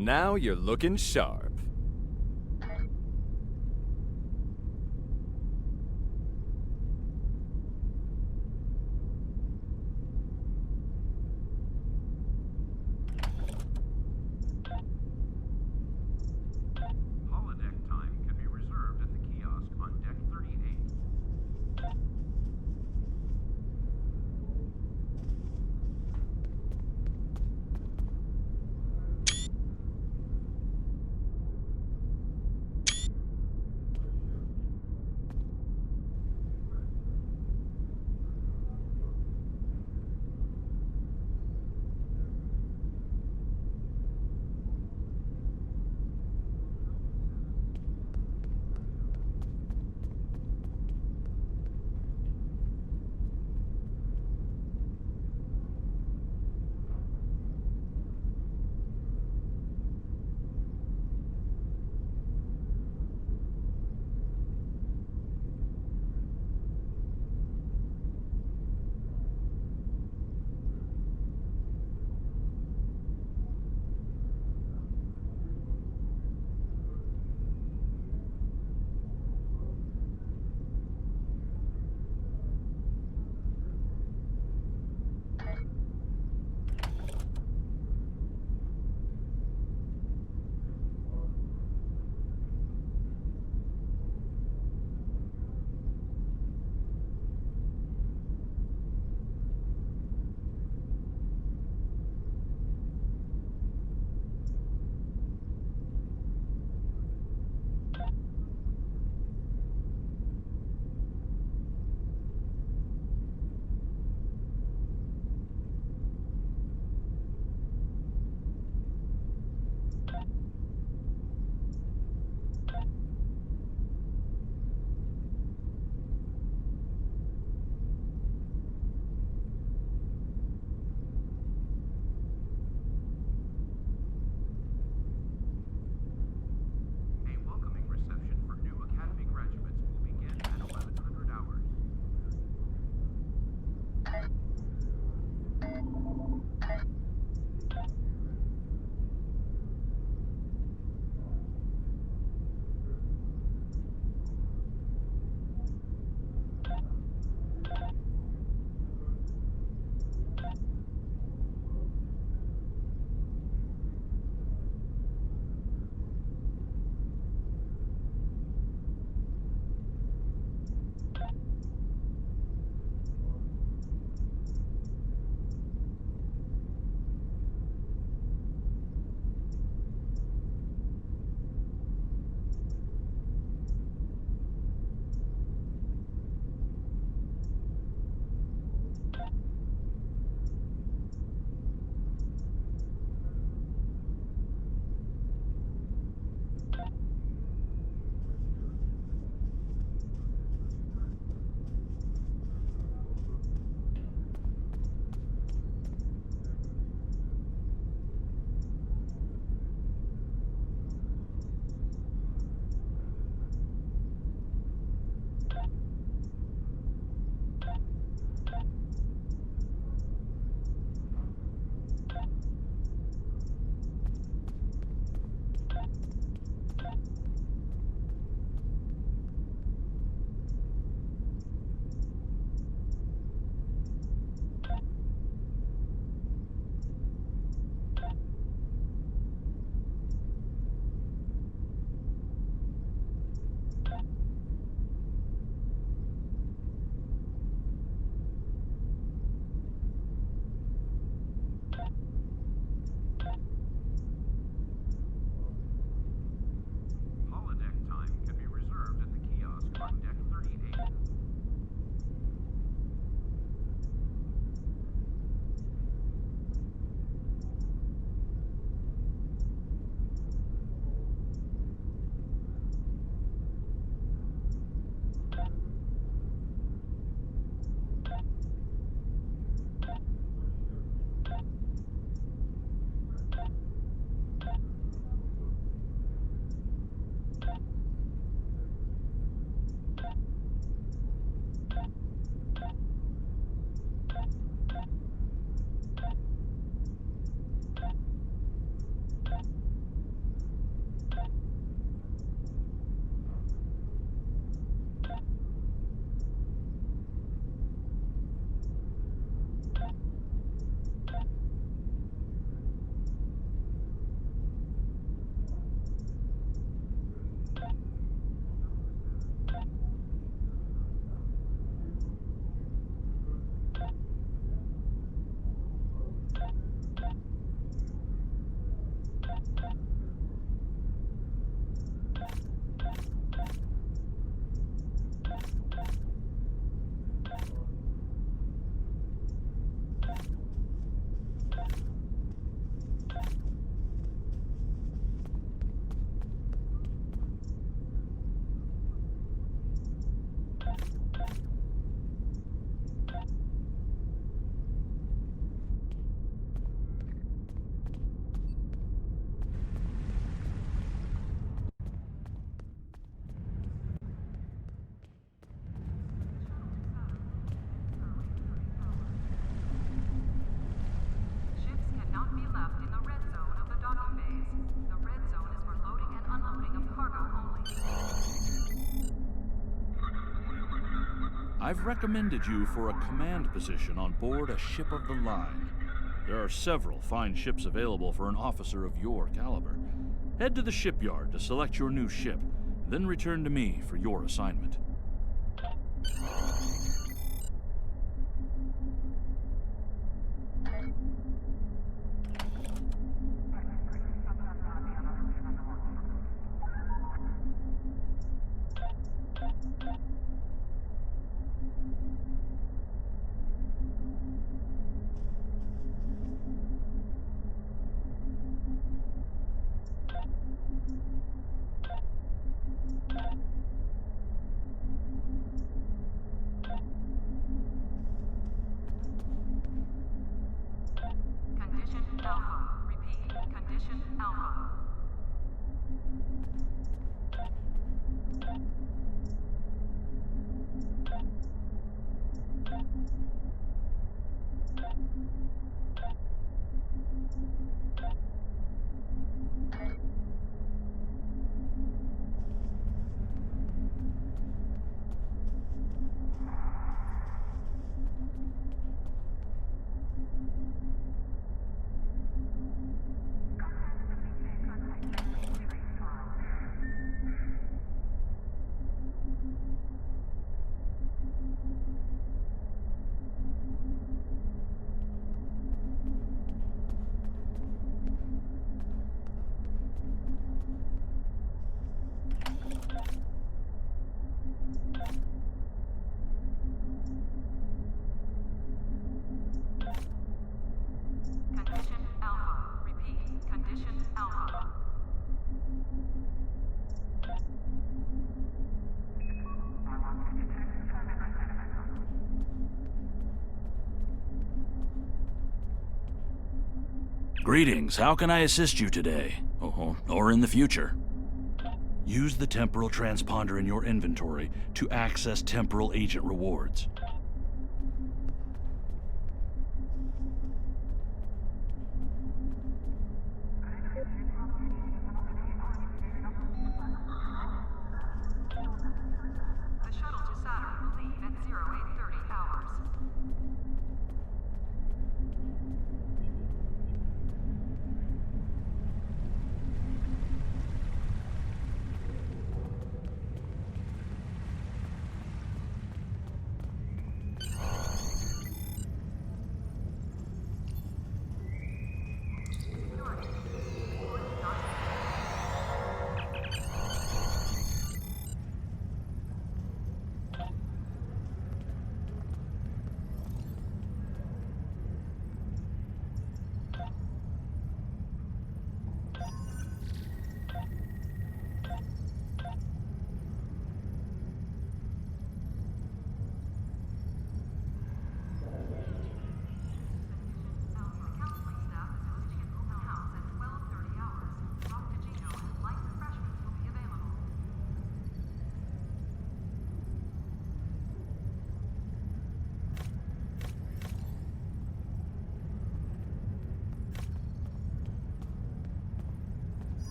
Now you're looking sharp. Holodeck time can be reserved at the kiosk on deck 38. I've recommended you for a command position on board a ship of the line. There are several fine ships available for an officer of your caliber. Head to the shipyard to select your new ship, then return to me for your assignment. Condition Alpha. Repeat. Condition Alpha. Condition Alpha. Repeat. Condition Alpha. Greetings, how can I assist you today? Or in the future? Use the temporal transponder in your inventory to access temporal agent rewards. The shuttle to Saturn will leave at 0830 hours.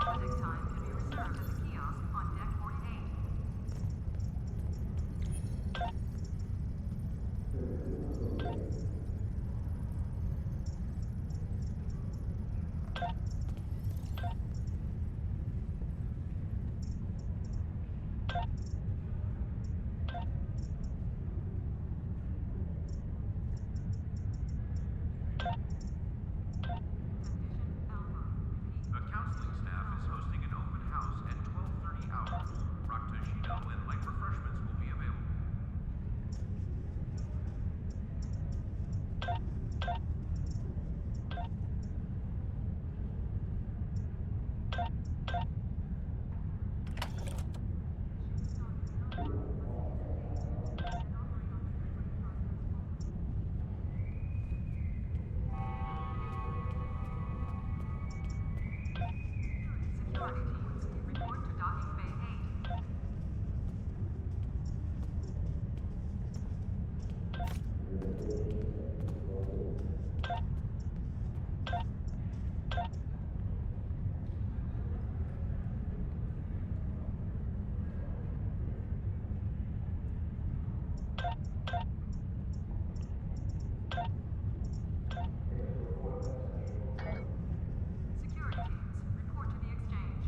Holodeck time can be reserved at the kiosk on deck 48. The counseling staff is hosting an open house at 12:30 hours. Raktajino and light refreshments will be available. Security teams, report to docking bay 8. Security teams, report to the exchange.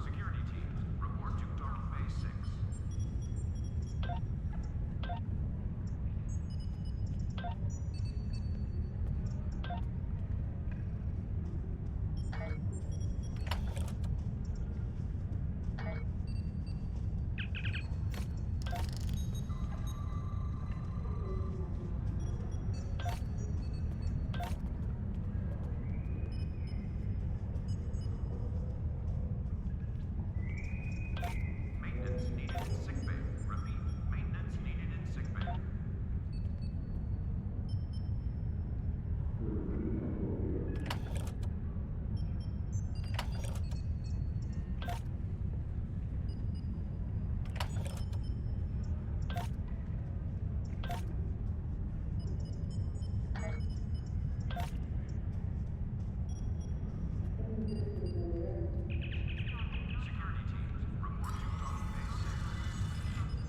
Security teams, report to Dark Bay 6. Maintenance needed in sickbay. Repeat, maintenance needed in sickbay. Security teams, report to Dark Bay 6.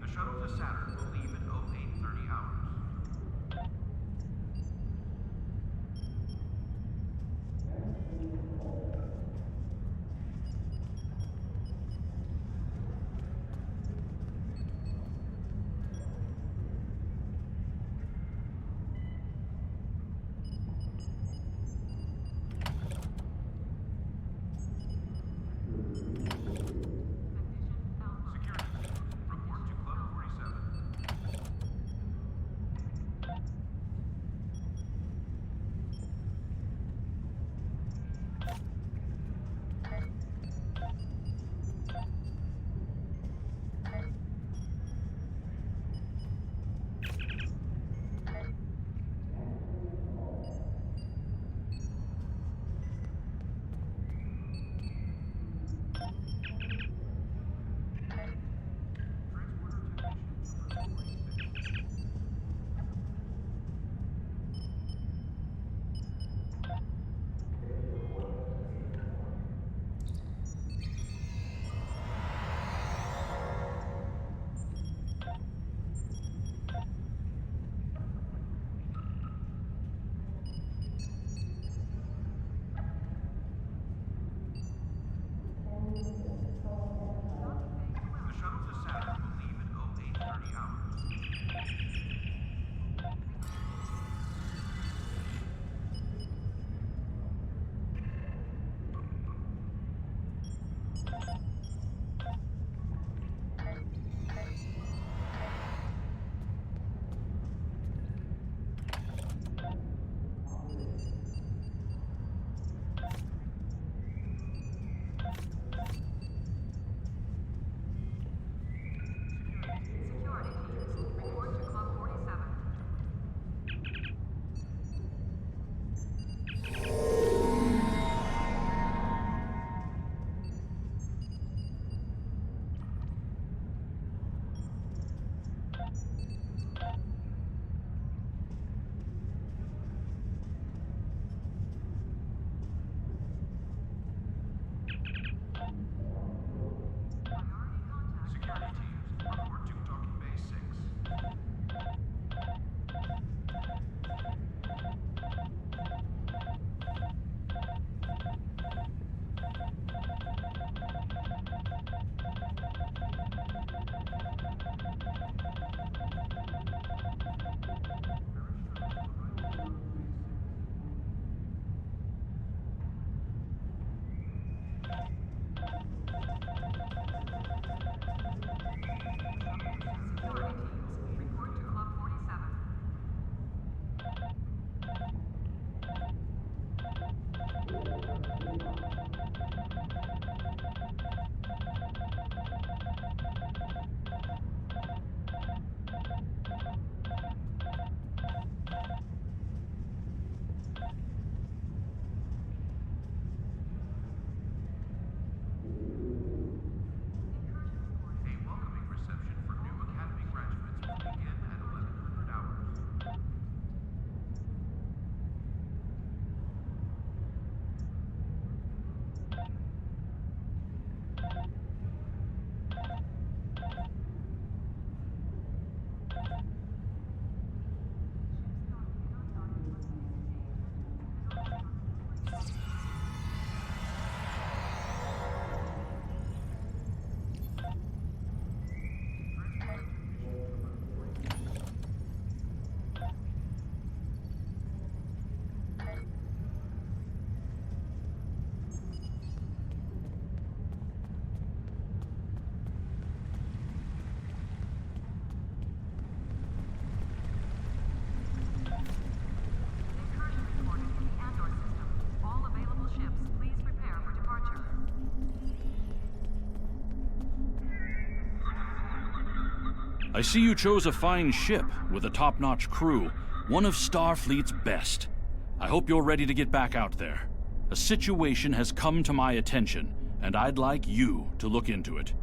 The shuttle to Saturn will leave in 0830 hours. Security teams, report to Club 47. I see you chose a fine ship with a top-notch crew, one of Starfleet's best. I hope you're ready to get back out there. A situation has come to my attention, and I'd like you to look into it.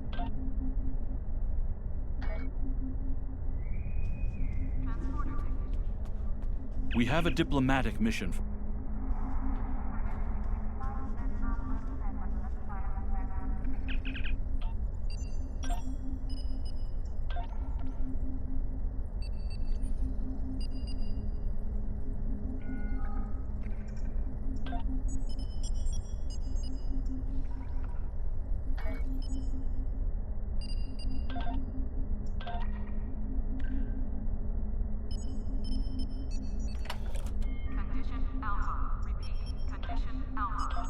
We have a diplomatic mission for... Condition Alpha. Repeat. Condition Alpha.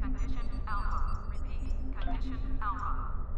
Condition Alpha. Repeat. Condition Alpha.